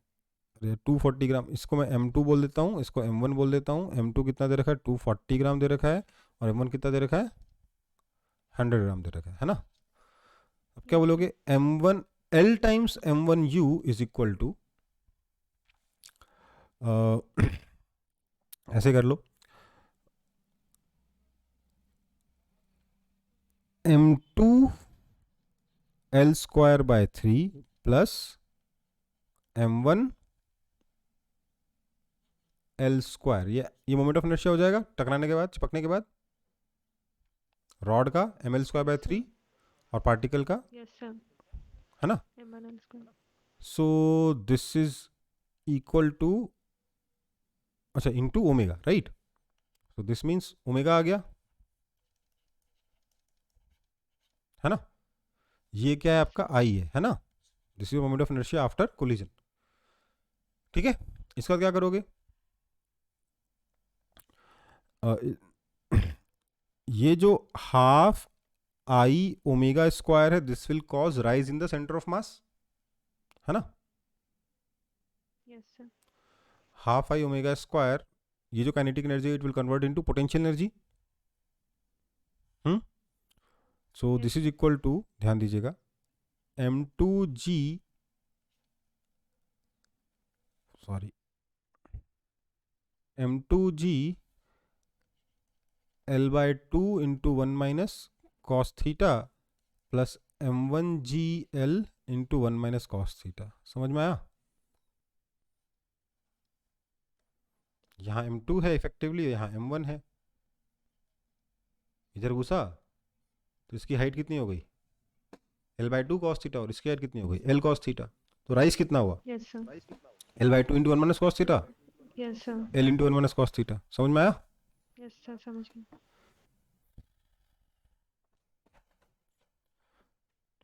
240 ग्राम, इसको मैं m2 बोल देता हूँ, इसको m1 बोल देता हूँ। m2 कितना दे रखा है, 240 ग्राम दे रखा है, और m1 कितना दे रखा है, 100 ग्राम दे रखा है ना। अब क्या बोलोगे, m1 l times m1u is equal to, ऐसे कर लो, m2 l square by 3 plus m1 l square, ये मोमेंट ऑफ इनर्शिया हो जाएगा टकराने के बाद, चिपकने के बाद, रॉड का ml स्क्वायर बाय 3 और पार्टिकल का, यस सर। है ना। m1 square. So this is equal to, अच्छा, into omega, right. So this means omega आ गया, है ना। ये क्या है आपका, आई है ना। This is moment of inertia after collision. ठीक है, इसका क्या करोगे, ये जो हाफ आई ओमेगा स्क्वायर है, this will cause rise in the centre of mass, है ना। Yes sir. Half I omega square, ये जो kinetic energy it will convert into potential energy. So this is equal to, ध्यान दीजिएगा, m2g, sorry, m2g l by 2 into 1 minus cos theta plus m1g l into 1 minus cos theta. समझ में आया? यहाँ m2 है effectively, यहाँ m1 है, इधर घुसा तो इसकी हाइट कितनी हो गई, l बाय 2 कॉस थीटा, और इसकी हाइट कितनी हो गई, l कॉस थीटा। तो राइज कितना हुआ, yes sir. l by 2 into 1 minus cos theta, yes sir. l into 1 minus cos theta. समझ में आया? यस सर, समझ गए।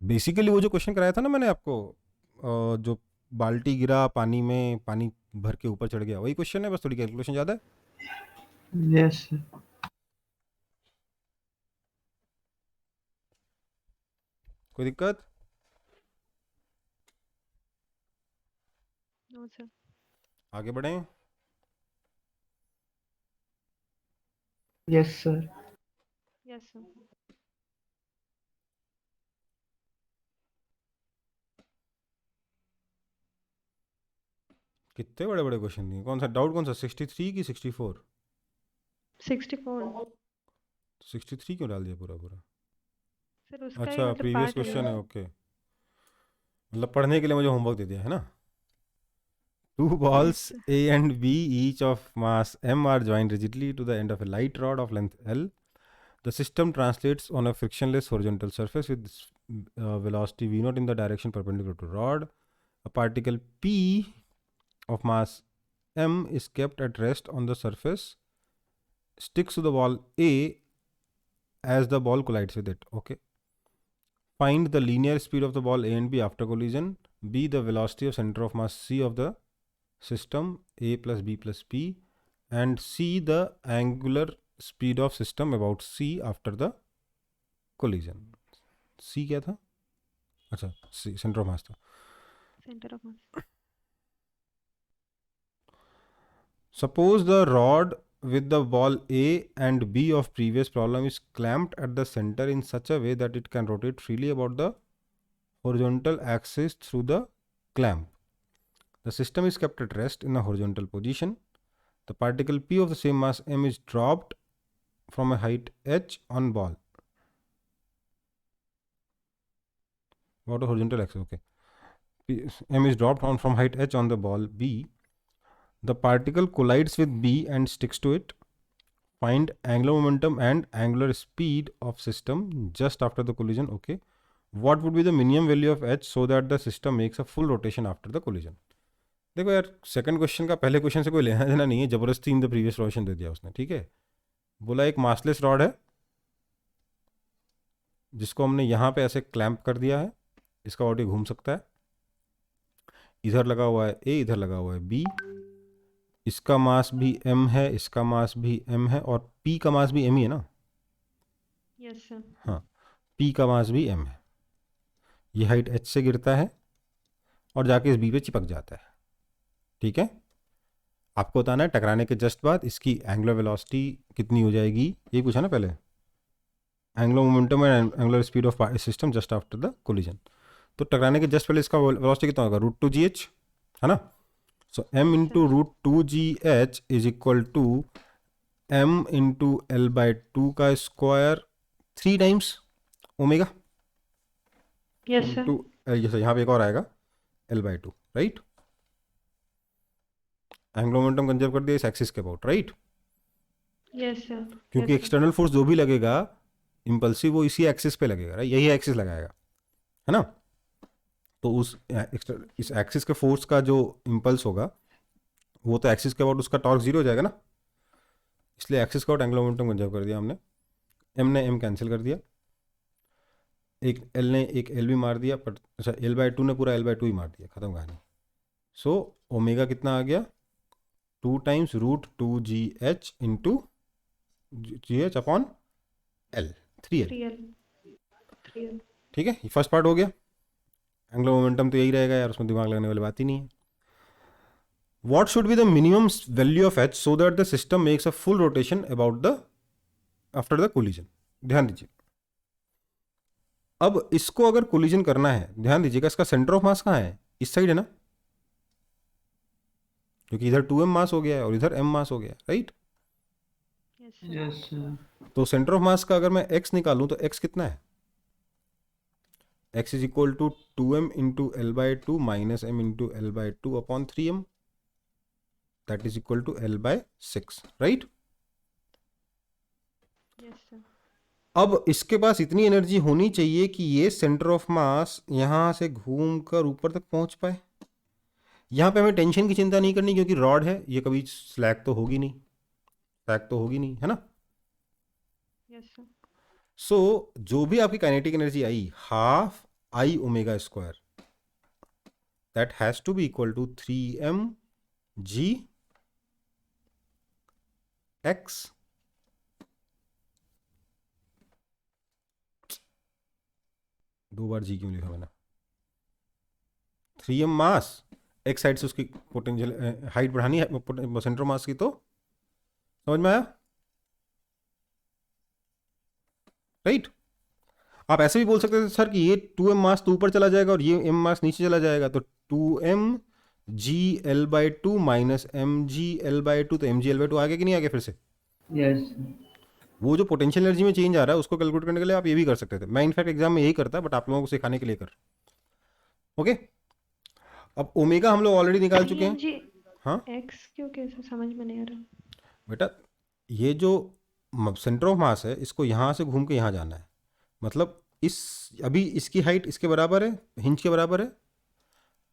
बेसिकली वो जो क्वेश्चन कराया था ना मैंने आपको, जो बाल्टी गिरा पानी में, पानी भर के ऊपर चढ़ गया, वही क्वेश्चन है, बस थोड़ी कैलकुलेशन ज़्यादा है। Yes sir. कोई दिक्कत? No sir. आगे बढ़ें। Yes sir. Yes sir. कितने बड़े बड़े क्वेश्चन दिए, कौन सा डाउट, कौन सा 63 की 64? 64 63 क्यों डाल दिया पूरा पूरा? सर, उसका ही अच्छा, मतलब प्रीवियस पार्ट है क्वेश्चन है, ना। ओके, मतलब पढ़ने के लिए मुझे होमवर्क दे दिया है ना। 2 balls Yes, A and B each of mass m are joined rigidly to the end of a light rod of length L. The system translates on a frictionless horizontal surface with velocity v naught in the direction perpendicular to rod. A particle p of mass m is kept at rest on the surface, sticks to the wall A as the ball collides with it. Okay. Find the linear speed of the ball A and B after collision. B, the velocity of center of mass C of the system A plus B plus P, and C, the angular speed of system about C after the collision. C क्या था? अच्छा, C center of mass था. Center of mass. Suppose the rod with the ball A and B of previous problem is clamped at the center in such a way that it can rotate freely about the horizontal axis through the clamp. The system is kept at rest in a horizontal position. The particle P of the same mass M is dropped from a height h on ball. What a horizontal axis, okay. M is dropped from height h on the ball B. The particle collides with B and sticks to it. Find angular momentum and angular speed of system just after the collision. Okay. What would be the minimum value of h so that the system makes a full rotation after the collision? देखो यार, second question का पहले question से कोई लेना देना नहीं है, जबरदस्ती इन द प्रीवियस सॉल्यूशन दे दिया उसने. ठीक है, बोला एक मासलेस रॉड है जिसको हमने यहाँ पे ऐसे क्लैंप कर दिया है, इसका बॉडी घूम सकता है. इधर लगा हुआ है ए, इधर लगा हुआ है बी. इसका मास भी m है, इसका मास भी m है, और p का मास भी m ही है ना. Yes sir. हाँ, p का मास भी m है. ये हाइट h से गिरता है और जाके इस b पे चिपक जाता है. ठीक है, आपको बताना है टकराने के जस्ट बाद इसकी एंगुलर वेलोसिटी कितनी हो जाएगी. ये पूछा ना पहले, angular momentum and angular speed of system just after the collision. तो टकराने के जस्ट पहले इसका वेलोसिटी कितना होगा, √2gh है ना. So m into √2gh is equal to m into l by 2 का square 3 times omega. Yes sir. जैसे यहाँ पे एक और आएगा l by 2, right. Angular momentum conserve कर दिया इस एक्सिस के अबाउट, राइट. Yes sir. क्योंकि एक्सटर्नल फोर्स जो भी लगेगा इम्पल्सिव, वो इसी एक्सिस पे लगेगा, राइट. यही एक्सिस लगाएगा, है ना. तो उस इस एक्सिस के फोर्स का जो इम्पल्स होगा वो तो एक्सिस के अबाउट उसका टॉर्क 0 हो जाएगा ना. इसलिए एक्सिस का अबाउट एंगुलर मोमेंटम कंजर्व कर दिया हमने. m ने m कैंसिल कर दिया, एक l ने एक l भी मार दिया, पर अच्छा l by 2 ने पूरा l by 2 ही मार दिया, खत्म कहानी. सो ओमेगा कितना आ गया, 2 times √2gh into gh upon l, 3l. 3L. ठीक है, ये फर्स्ट पार्ट हो गया. एंगुलर मोमेंटम तो यही रहेगा यार, उसमें दिमाग लगाने वाली बात ही नहीं है. What should be the minimum value of h so that the system makes a full rotation about the after the collision? ध्यान दीजिए, अब इसको अगर कोलिजन करना है, ध्यान दीजिएगा, इसका सेंटर ऑफ मास कहाँ है, इस साइड है ना, क्योंकि इधर 2m मास हो गया है और इधर m मास हो गया है, right. Yes sir. Yes sir. तो सेंटर ऑफ मास का अगर मैं x निकालूं तो x कितना है, x is equal to 2m into l by 2 minus m into l by 2 upon 3m, that is equal to l by 6, right. Yes sir. अब इसके पास इतनी एनर्जी होनी चाहिए कि ये सेंटर ऑफ मास यहाँ से घूम कर ऊपर तक पहुंच पाए. यहाँ पे हमें टेंशन की चिंता नहीं करनी, क्योंकि रॉड है, ये कभी स्लैग तो होगी नहीं, सैग तो होगी नहीं, है ना. Yes sir. सो जो भी आपकी kinetic energy I, half I omega square, that has to be equal to 3m g x. दो बार g क्यों लिखा मैंने, 3m मास, एक साइड से उसकी पोटेंशियल हाइट बढ़ानी है सेंटर मास की, तो समझ में आया, राइट. आप ऐसे भी बोल सकते थे सर कि ये 2m मास तो ऊपर चला जाएगा और ये m मास नीचे चला जाएगा, तो 2m g l by 2 minus m g l by 2, तो m g l by 2 आ गया कि नहीं आ गया फिर से. Yes. वो जो पोटेंशियल एनर्जी में चेंज आ रहा है उसको कैलकुलेट करने के लिए आप ये भी कर सकते थे. मैं इनफैक्ट एग्जाम में यही करता, बट आप लोगों को सिखाने के लिए कर. ओके, अब ओमेगा हम लोग ऑलरेडी निकाल चुके हैं. जी. हाँ X क्यों, कैसे समझ में नहीं आ रहा. बेटा, ये जो सेंटर ऑफ मास है, इसको यहाँ से घूम के यहाँ जाना है, मतलब अभी इसकी हाइट इसके बराबर है, हिंज के बराबर है,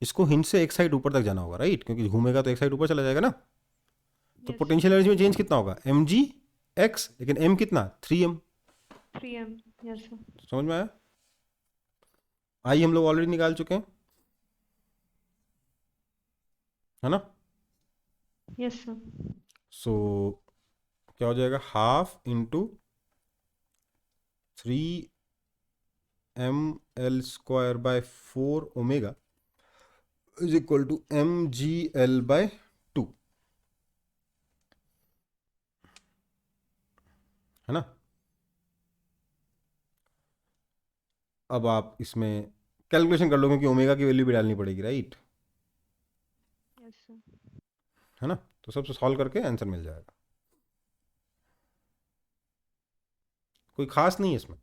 इसको हिंज से एक साइड ऊपर तक जाना होगा, राइट, क्योंकि घूमेगा तो एक साइड ऊपर चला जाएगा ना। तो Yes, पोटेंशियल एनर्जी में चेंज कितना होगा, mg x, लेकिन m कितना 3m। 3m. Yes, sir. समझ में आया? आई हम लोग ऑलरेडी निकाल चुके हैं, है ना। Yes, sir. सो क्या हो जाएगा, half into 3ml² by 4 omega is equal to mgl by 2, है ना। अब आप इसमें कैलकुलेशन कर लो, क्योंकि ओमेगा की वैल्यू भी डालनी पड़ेगी, राइट, Yes, sir. है ना। तो सबसे सॉल्व करके आंसर मिल जाएगा, कोई खास नहीं है इसमें।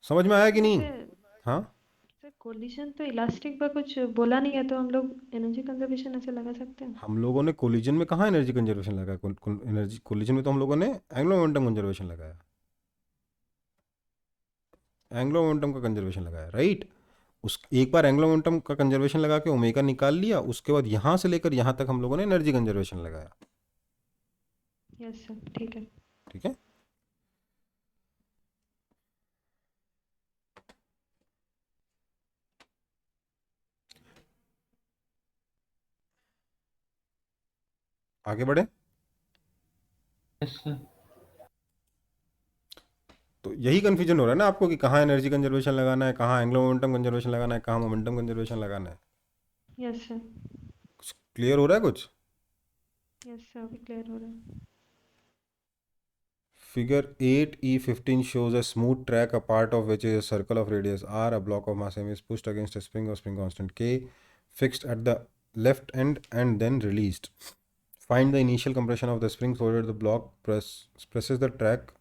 समझ में आया कि नहीं? हाँ, सर कोलिजन तो इलास्टिक पर कुछ बोला नहीं है, तो हम लोग एनर्जी कंजर्वेशन ऐसे लगा सकते हैं। हम लोगों ने कोलिजन में कहाँ एनर्जी कंजर्वेशन लगाया, एनर्जी कोलिजन में तो हम लोगों ने एंग्लो मोमेंटम कंजर्वेशन लगाया, एंग्लो मोमेंटम का कंजर्वेशन लगाया, राइट। उस एक बार एंग्लो मोमेंटम का कंजर्वेशन लगा के ओमेगा निकाल लिया, उसके बाद यहाँ से लेकर यहाँ तक हम लोगों ने एनर्जी कंजर्वेशन लगाया। यस सर, ठीक है। ठीक है, आगे बढ़े। Yes sir. तो यही कंफ्यूजन हो रहा है ना आपको कि कहाँ एनर्जी कंजर्वेशन लगाना है, कहाँ एंग्लो मोमेंटम कंजर्वेशन लगाना है, कहाँ मोमेंटम कंजर्वेशन लगाना है। Yes sir. कुछ क्लियर हो रहा है कुछ? यस सर, अभी क्लियर हो रहा है। Figure 8E15 shows a smooth track, a part of which is a circle of radius r. A block of mass m is pushed against a spring of spring constant k, fixed at the left end and then released. Find the initial compression of the spring provided the block presses the track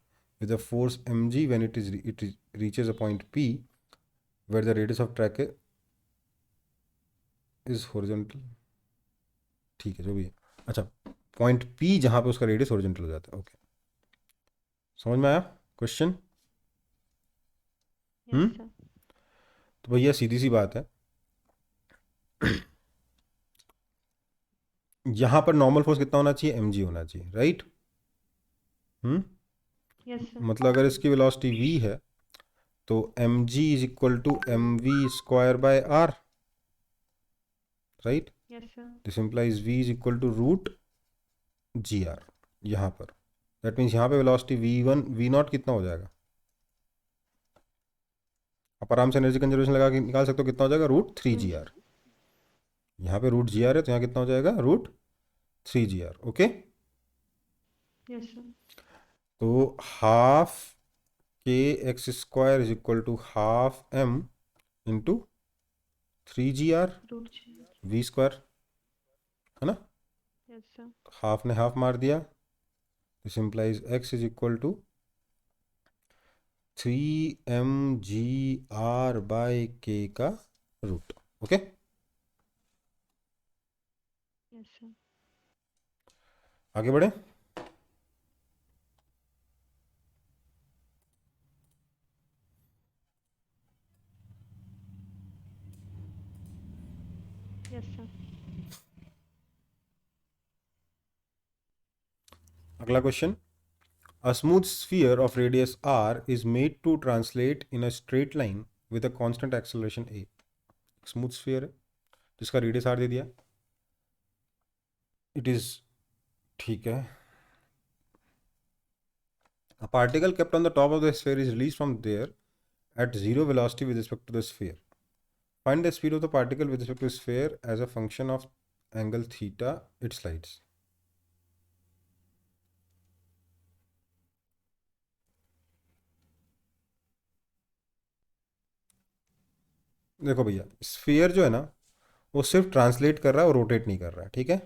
with a force mg when it reaches a point p where the radius of track is horizontal. ठीक है, जो भी है। अच्छा, point p जहाँ पे उसका radius horizontal हो जाता है। ओके, समझ में आया क्वेश्चन? Yes sir. तो भैया सीधी सी बात है, यहां पर नॉर्मल फोर्स कितना होना चाहिए, mg होना चाहिए, राइट। Yes sir. मतलब अगर इसकी वेलोसिटी v है तो mg is equal to mv² by r, right. Yes sir. This implies v is equal to root gr यहाँ पर। दैट मीन्स यहाँ पे वेलोसिटी v1 v0 कितना हो जाएगा, आप आराम से एनर्जी कंजर्वेशन लगा के निकाल सकते हो, कितना हो जाएगा, रूट 3gr। यहाँ पे रूट gr है तो यहाँ कितना हो जाएगा, root 3gr। Okay, yes sir. तो half kx² is equal to half m into 3gr root v², है ना। Yes sir. हाफ ने हाफ मार दिया, this implies x is equal to 3mgr by k का रूट। Okay, yes sir. आगे बढ़े। Yes sir. अगला question, a smooth sphere of radius r is made to translate in a straight line with a constant acceleration a। Smooth sphere है जिसका radius r दे दिया, it is, ठीक है। A particle kept on the top of the sphere is released from there at zero velocity with respect to the sphere. Find the speed of the particle with respect to the sphere as a function of angle theta it slides. देखो भैया, sphere जो है ना वो सिर्फ translate कर रहा है और रोटेट नहीं कर रहा है, ठीक है।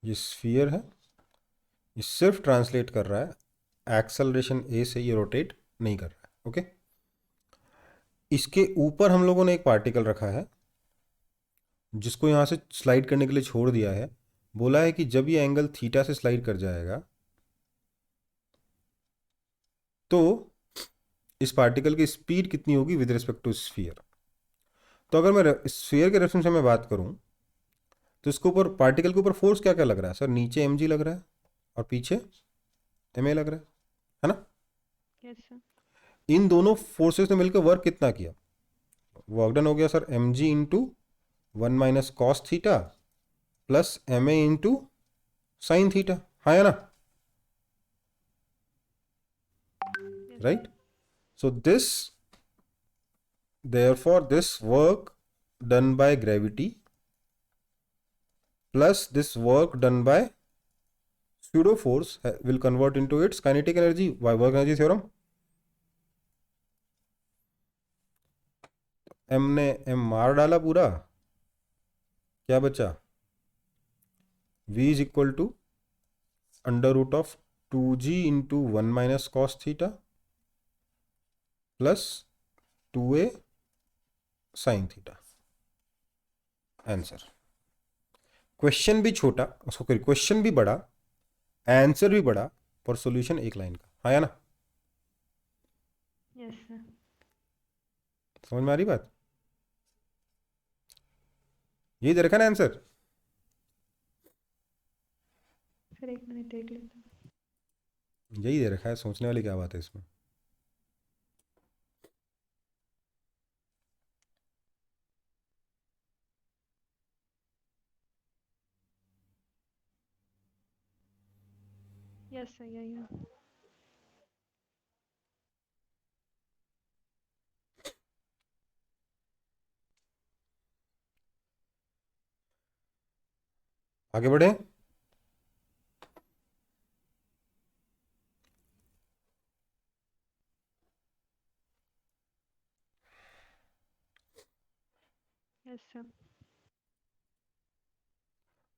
ये स्फीयर है, ये सिर्फ ट्रांसलेट कर रहा है, एक्सेलरेशन ए से ये रोटेट नहीं कर रहा है। ओके, इसके ऊपर हम लोगों ने एक पार्टिकल रखा है जिसको यहाँ से स्लाइड करने के लिए छोड़ दिया है। बोला है कि जब ये एंगल थीटा से स्लाइड कर जाएगा तो इस पार्टिकल की स्पीड कितनी होगी विद रिस्पेक्ट टू स्फीयर। तो अगर मैं स्फीयर के रेफरेंस में मैं बात करूं तो इसके ऊपर पार्टिकल के ऊपर फोर्स क्या क्या लग रहा है सर? नीचे mg लग रहा है और पीछे ma लग रहा है ना? Yes sir. इन दोनों फोर्सेस ने मिलकर वर्क कितना किया? वर्क डन हो गया sir mg into 1 minus cos theta plus ma into sine theta, हाँ या ना? Right. So this therefore this work done by gravity plus this work done by pseudo force will convert into its kinetic energy by work energy theorem। m ने m मार डाला पूरा, क्या बचा? v is equal to under root of 2g into 1 minus cos theta plus 2a sine theta. Answer. Question भी छोटा, उसको question भी बड़ा, आंसर भी बड़ा, पर सॉल्यूशन एक लाइन का, हाँ या ना? Yes sir. समझ में आ रही बात? यही दे रखा ना आंसर? सर एक मिनट देख लेता हूँ। यही दे रखा है, सोचने वाली क्या बात है इसमें? यस सर यही है। आगे बढ़े। Yes sir.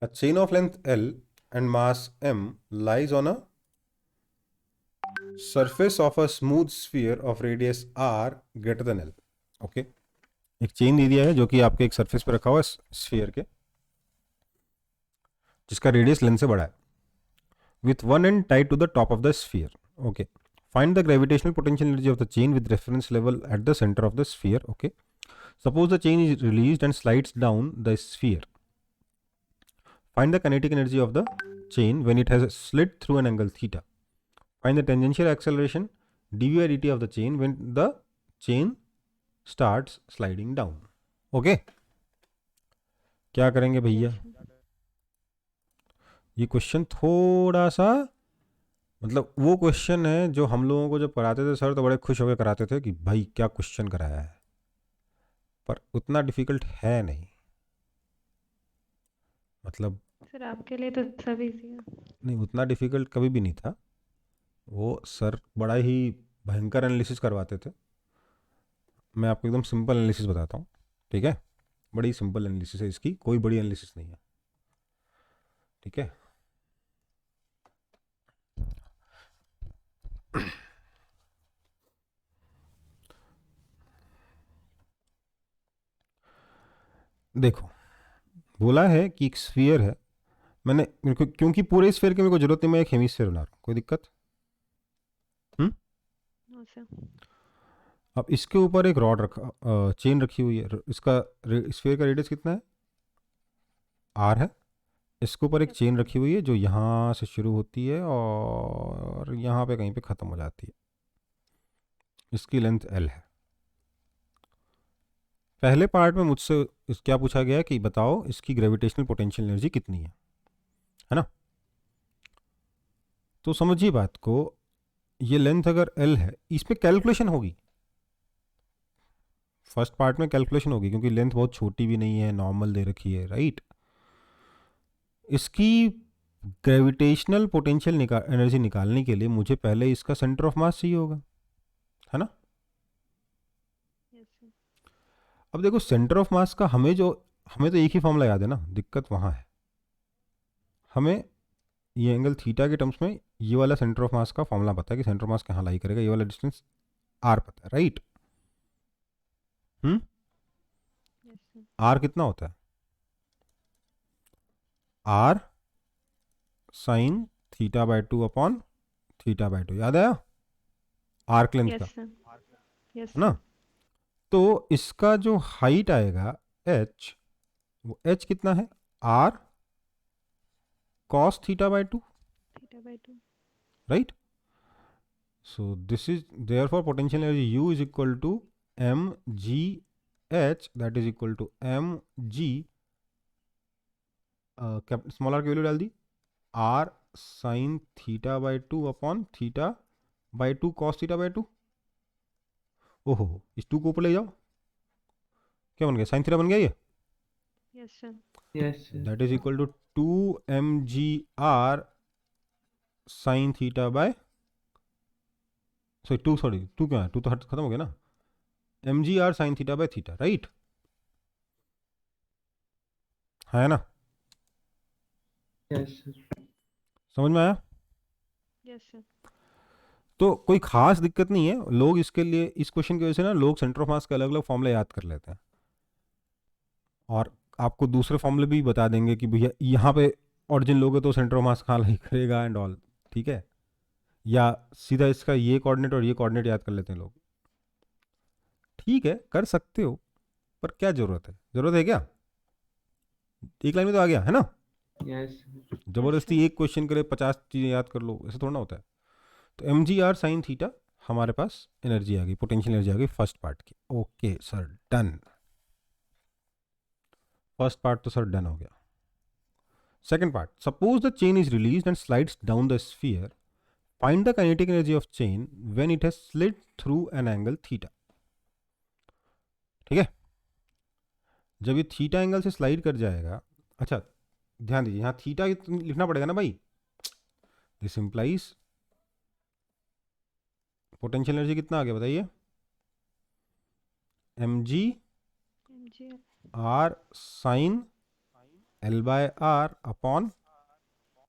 A chain of length L and mass m lies on a surface of a smooth sphere of radius r greater than L। Okay, एक चेन दे दिया है जो कि आपके एक सरफेस पे रखा हुआ है स्फीयर के, जिसका रेडियस लेंथ से बड़ा है, with one end tied to the top of the sphere। okay, find the gravitational potential energy of the chain with reference level at the center of the sphere। okay, suppose the chain is released and slides down the sphere, find the kinetic energy of the chain when it has slid through an angle theta, find the tangential acceleration dv by dt of the chain when the chain starts sliding down। okay, क्या करेंगे भैया? ये question थोड़ा सा मतलब वो question है जो हम लोगों को जब पढ़ाते थे सर तो बड़े खुश होकर कराते थे कि भाई क्या क्वेश्चन कराया है, पर उतना डिफिकल्ट है नहीं। मतलब सर आपके लिए तो सब इजी है। नहीं, उतना डिफिकल्ट कभी भी नहीं था। वो सर बड़ा ही भयंकर एनालिसिस करवाते थे। मैं आपको एकदम सिंपल एनालिसिस बताता हूँ, ठीक है? बड़ी सिंपल एनालिसिस है इसकी, कोई बड़ी एनालिसिस नहीं है, ठीक है? देखो, बोला है कि एक स्फीयर है, मैंने मेरे को क्योंकि पूरे स्फीयर की मेरे को जरूरत नहीं, मैं एक हेमिस्फीयर बना रहा हूँ, कोई दिक्कत? No sir. अब इसके ऊपर एक रॉड रखा, चेन रखी हुई है, इसका स्फीयर का रेडियस कितना है? आर है। इसके ऊपर एक चेन रखी हुई है जो यहाँ से शुरू होती है और यहाँ पे कहीं पे ख़त्म हो जाती है, इसकी लेंथ एल है। पहले पार्ट में मुझसे क्या पूछा गया कि बताओ इसकी ग्रेविटेशनल पोटेंशियल एनर्जी कितनी है ना? तो समझिए बात को, ये लेंथ अगर एल है, इसमें कैलकुलेशन होगी, फर्स्ट पार्ट में कैलकुलेशन होगी क्योंकि लेंथ बहुत छोटी भी नहीं है, नॉर्मल दे रखी है, राइट? इसकी ग्रेविटेशनल पोटेंशियल एनर्जी निकालने के लिए मुझे पहले इसका सेंटर ऑफ मास चाहिए होगा, है ना? Yes sir. अब देखो सेंटर ऑफ मास का हमें तो एक ही फॉर्मूला याद है ना, दिक्कत वहाँ है। हमें ये एंगल थीटा के टर्म्स में ये वाला सेंटर ऑफ मास का फॉर्मूला पता है कि सेंटर ऑफ मास कहाँ लाई करेगा, ये वाला डिस्टेंस आर पता है, राइट? Yes, sir. आर कितना होता है? R sine theta by 2 upon theta by 2, याद आया आर्क लेंथ का, Yes, sir. Yes, है ना? sir. तो इसका जो हाइट आएगा h, वो h कितना है? R cos theta by 2, Theta by 2. Right? So this is therefore potential energy U is equal to mgh, that is equal to mg, small r की वैल्यू डाल दी, r sine theta by 2 upon theta by 2 cos theta by 2। ओहो, इस 2 को ऊपर ले जाओ, क्या बन गया? साइन थीटा बन गया ये, Yes, sir. Yes, sir. That is equal to 2 mgr sine theta by, sorry 2 क्या है? 2 तो खत्म हो गया ना, mgr sine theta by theta, right? है ना? Yes, sir. समझ में आया? Yes, sir. तो कोई खास दिक्कत नहीं है, लोग इसके लिए, इस क्वेश्चन की वजह से ना लोग सेंटर ऑफ मास के अलग अलग फॉर्मूले याद कर लेते हैं, और आपको दूसरे फॉर्मूले भी बता देंगे कि भैया यहाँ पे ऑरिजिन लोगे तो सेंटर ऑफ मास कहाँ लाई करेगा एंड ऑल, ठीक है? या सीधा इसका ये कोऑर्डिनेट और ये कोऑर्डिनेट याद कर लेते हैं लोग, ठीक है, कर सकते हो, पर क्या जरूरत है? जरूरत है क्या? एक लाइन में तो आ गया है ना? Yes, sir. जबरदस्ती एक क्वेश्चन के लिए 50 चीज़ें याद कर लो, ऐसा थोड़ा ना होता है। तो एम जी आर साइन थीटा हमारे पास एनर्जी आ गई, पोटेंशियल एनर्जी आ गई फर्स्ट पार्ट की। Okay sir, done. First part तो सर डन हो गया। Second part, suppose the chain is released and slides down the sphere, find the kinetic energy of chain when it has slid through an angle theta. ठीक है, जब ये theta angle से slide कर जाएगा, अच्छा ध्यान दीजिए, यहाँ थीटा लिखना पड़ेगा ना भाई, दिस इंप्लाइज पोटेंशियल एनर्जी कितना आ गया बताइए? mg mg r sine l by R upon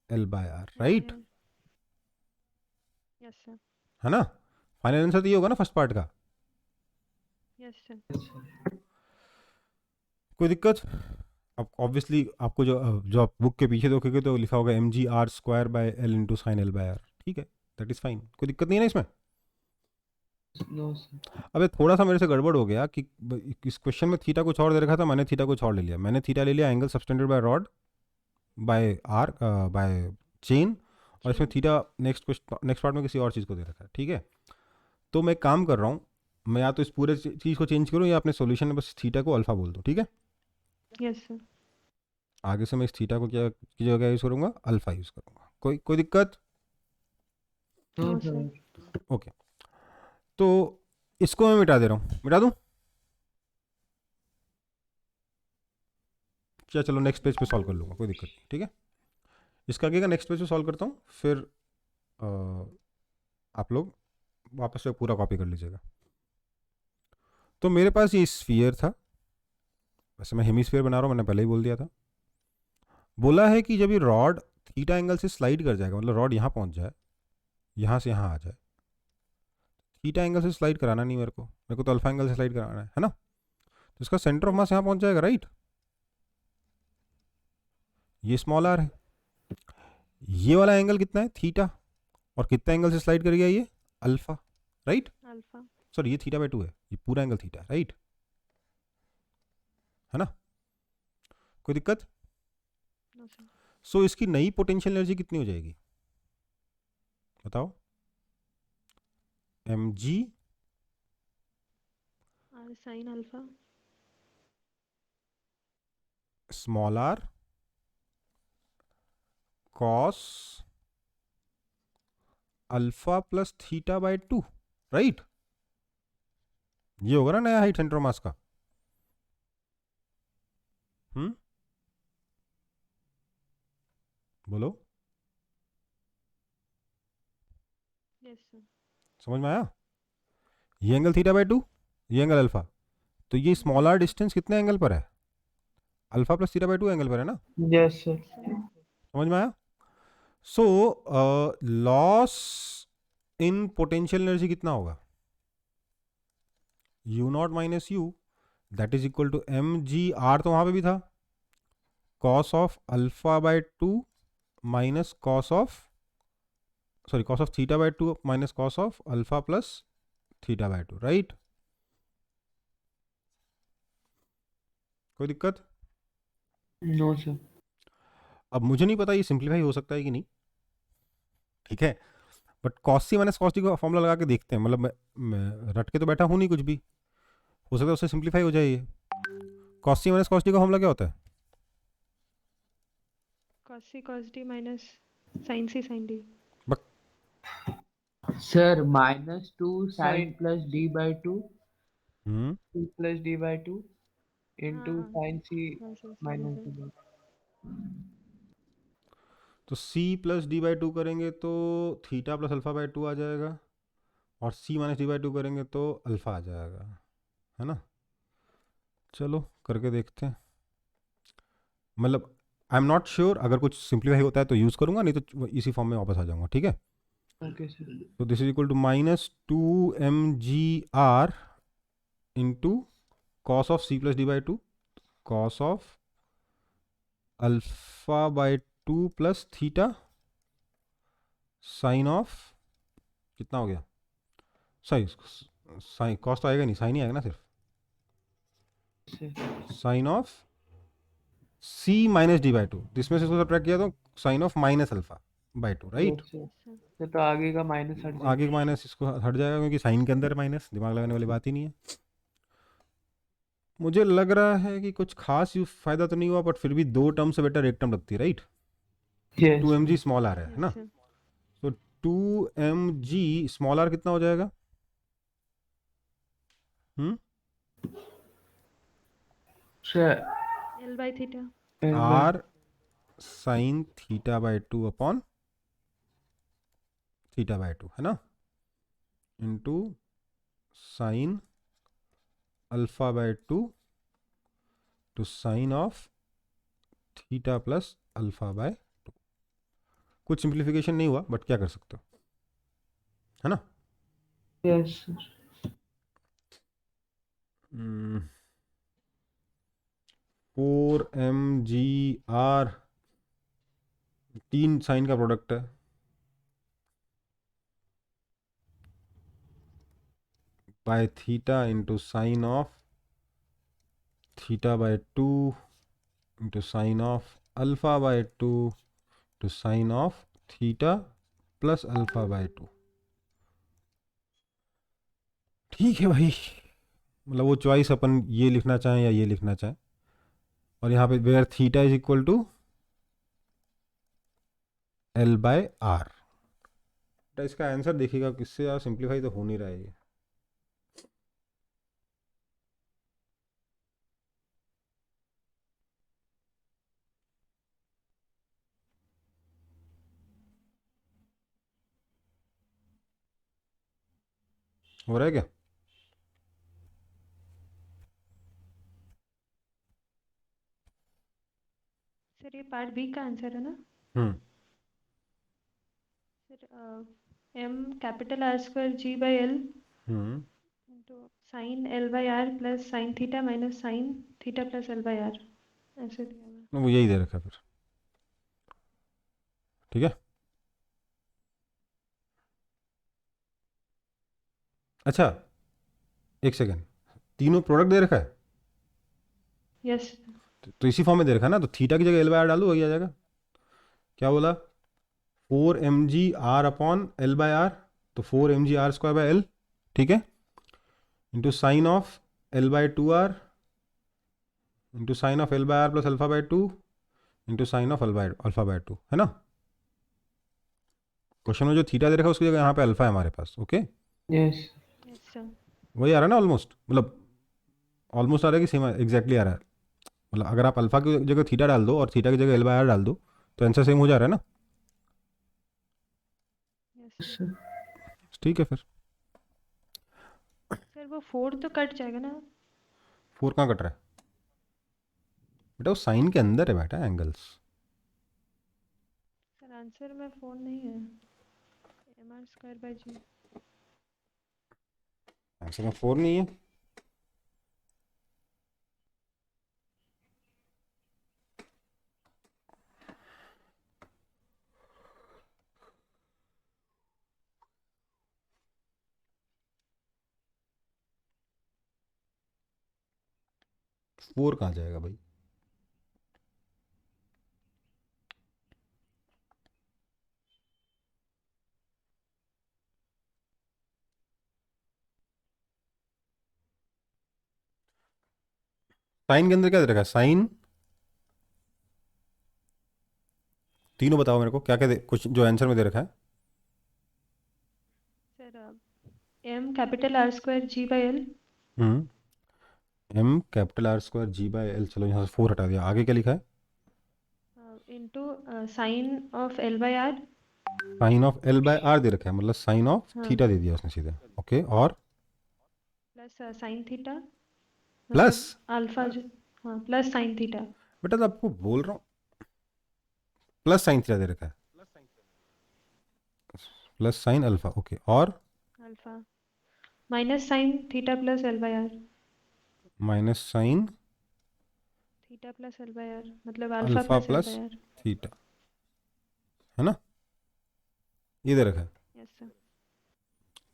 l by R, right? Yes, sir. है ना? फाइनल आंसर तो ये होगा ना फर्स्ट पार्ट का। Yes, sir. Yes, sir. कोई दिक्कत? अब ऑब्वियसली आपको जो आप बुक के पीछे देखोगे तो लिखा होगा mg r square by l into sine l by R, ठीक है, दैट इज फाइन, कोई दिक्कत नहीं है ना इसमें? No, sir. अबे थोड़ा सा मेरे से गड़बड़ हो गया कि इस क्वेश्चन में थीटा कुछ और दे रखा था, मैंने थीटा कुछ और ले लिया। मैंने थीटा ले लिया angle subtended by rod by R by chain, और इसमें थीटा नेक्स्ट पार्ट में किसी और चीज़ को दे रखा है, ठीक है? तो मैं काम कर रहा हूँ, मैं या तो इस पूरे चीज़ को चेंज करूँ या अपने सॉल्यूशन में बस थीटा को अल्फा बोल दूँ, ठीक है? Yes, sir. आगे से मैं इस थीटा को क्या की जगह यूज़ करूँगा? अल्फा यूज़ करूँगा। कोई दिक्कत? No, No, sir. sir. Okay, तो इसको मैं मिटा दे रहा हूँ, मिटा दूँ क्या? चलो नेक्स्ट पेज पे सॉल्व कर लूँगा, कोई दिक्कत नहीं, ठीक है? इसका आगे का नेक्स्ट पेज पे सॉल्व करता हूँ, फिर आप लोग वापस से पूरा कॉपी कर लीजिएगा। तो मेरे पास ये स्फीयर था, वैसे मैं हेमिस्फीयर बना रहा हूँ, मैंने पहले ही बोल दिया था। बोला है कि जब ये रॉड थीटा एंगल से स्लाइड कर जाएगा, मतलब रॉड यहाँ पहुँच जाए, यहाँ से यहाँ आ जाए, थीटा एंगल से स्लाइड कराना नहीं मेरे को तो अल्फा एंगल से स्लाइड कराना है ना? तो इसका सेंटर ऑफ मास यहाँ पहुँच जाएगा, राइट? ये स्मॉल आर है, ये वाला एंगल कितना है? थीटा, और कितना एंगल से स्लाइड कर गया ये? Alpha, right? Alpha. सॉरी ये थीटा बाय 2 है, ये पूरा एंगल थीटा, राइट? है ना? कोई दिक्कत? No, sir. सो इसकी नई पोटेंशियल एनर्जी कितनी हो जाएगी बताओ? mg R sin alpha. Small R cos alpha plus theta by 2, right? ये होगा ना नया हाइट सेंटर ऑफ मास का। बोलो, Yes, sir. समझ में आया? ये एंगल थीटा बाय 2, ये एंगल अल्फा, तो ये स्मॉल आर डिस्टेंस कितने एंगल पर है? Alpha plus theta by 2 angle पर है ना? Yes, sir. समझ में आया? So loss in potential energy कितना होगा? u not minus U that is equal to M ji R, तो वहाँ पे भी था cos of alpha by 2 minus cos of, sorry cos of theta by 2 minus cos of alpha plus theta by 2, right? कोई दिक्कत? No sir. अब मुझे नहीं पता ये सिंप्लीफाई हो सकता है कि नहीं, ठीक है, but cos C minus cos D का फॉर्मूला लगा के देखते हैं। मतलब मैं रट के तो बैठा हूँ नहीं कुछ भी, हो सकता है उससे सिंप्लीफाई हो जाए ये। Cos C minus cos D का फॉर्मूला क्या होता है? cos c cos d minus sin c sin d। Sir -2 sine Sin plus D by 2 हम्म, C plus D by 2 into हाँ sin C बस ऐसे minus होगा। D by तो c प्लस डी बाई 2 करेंगे तो थीटा प्लस अल्फा बाई 2 आ जाएगा, और c माइनस डी बाई 2 करेंगे तो अल्फा आ जाएगा, है ना? चलो करके देखते हैं। मतलब आई एम नॉट श्योर, अगर कुछ सिंप्लीफाई होता है तो यूज़ करूंगा, नहीं तो इसी फॉर्म में वापस आ जाऊंगा, ठीक है? Okay, sir. तो this is equal to -2mgr into cos of C plus D by 2, cos of alpha by 2 plus theta sine of, कितना हो गया, सॉरी साइन, कॉस तो आएगा नहीं, साइन ही आएगा ना सिर्फ, Sir. Sine of C minus D by 2, इसमें से इसको सब्ट्रैक्ट किया तो sine of minus alpha by 2, right? Yes, sir. Sir sir तो आगे का माइनस हट जाएगा। आगे का माइनस इसको हट जाएगा क्योंकि साइन के अंदर माइनस, दिमाग लगाने वाली बात ही नहीं है। मुझे लग रहा है कि कुछ खास फायदा तो नहीं हुआ, बट फिर भी 2 टर्म से बेटर 1 टर्म लगती है, right? Yes, 2 M G sir. Small R है यस ना? सर। तो 2 एम जी स्मॉल आर कितना हो जाएगा? हम्म, Sir. l by theta। L by R sine theta by 2 upon theta by 2, है ना, into sine alpha by 2 two sine of theta plus alpha by 2। कुछ सिंप्लीफिकेशन नहीं हुआ, बट क्या कर सकते हो, है ना? yes, sir. 4mgr, 3 साइन का प्रोडक्ट है, by theta into sine of theta by 2 into sine of alpha by 2 two sine of theta plus alpha by 2। ठीक है भाई, मतलब वो चॉइस अपन ये लिखना चाहें या ये लिखना चाहें, और यहाँ पे where theta is equal to L by R. तो इसका आंसर देखिएगा, किससे यार सिंप्लीफाई तो हो नहीं रहा है ये। हो रहा है क्या? सर ये पार्ट बी का आंसर है ना? Hmm, sir m capital R square g by l hmm, into sine l by r plus sine theta minus sine theta plus l by r, ऐसे दिया हुआ है। वो यही दे रखा है फिर, ठीक है। अच्छा एक सेकेंड, तीनों प्रोडक्ट दे रखा है, यस तो इसी फॉर्म में दे रखा है ना, तो थीटा की जगह एल बाय आर डाल दो, वही आ जाएगा। क्या बोला? 4mg r upon L by R, तो 4mg r square by L, ठीक है, into sine of L by 2r into sine of L by R plus alpha by 2 into sine of alpha by 2, है ना? Question में जो theta दे रखा है उसकी जगह यहाँ पे अल्फा है हमारे पास, ओके? Yes. Yes sir. वही आ रहा है ना ऑलमोस्ट, मतलब ऑलमोस्ट आ रहा है कि सेम एग्जैक्टली आ रहा है। मतलब अगर आप अल्फा की जगह थीटा डाल दो और थीटा की जगह एल बाय आर डाल दो तो आंसर सेम हो जा रहा है ना? Yes Sir. ठीक है फिर। सर वो 4 तो कट जाएगा ना? 4 कहाँ कट रहा है बेटा? वो साइन के अंदर है बेटा एंगल्स। सर आंसर में 4 नहीं है, mr square by g। Answer में 4 नहीं है, 4 कहाँ जाएगा भाई? साइन के अंदर क्या दे रखा है? साइन, तीनों बताओ मेरे को, क्या क्या कुछ जो आंसर में दे रखा है। Sir m capital R square g by l M capital R square G by L, चलो यहाँ से 4 हटा दिया, आगे क्या लिखा है? Into sine of l by r sine of L by R दे रखा है, मतलब साइन ऑफ हाँ थीटा दे दिया उसने सीधे। ओके, और प्लस साइन थीटा प्लस, मतलब अल्फा जो, हाँ प्लस साइन थीटा बेटा तो आपको बोल रहा हूँ प्लस साइन थीटा दे रखा है, प्लस साइन अल्फा। ओके, और alpha minus sine theta plus l by r minus sine theta plus l by r मतलब alpha alpha plus l plus by r। Theta, है ना, ये दे रखा है। Yes sir.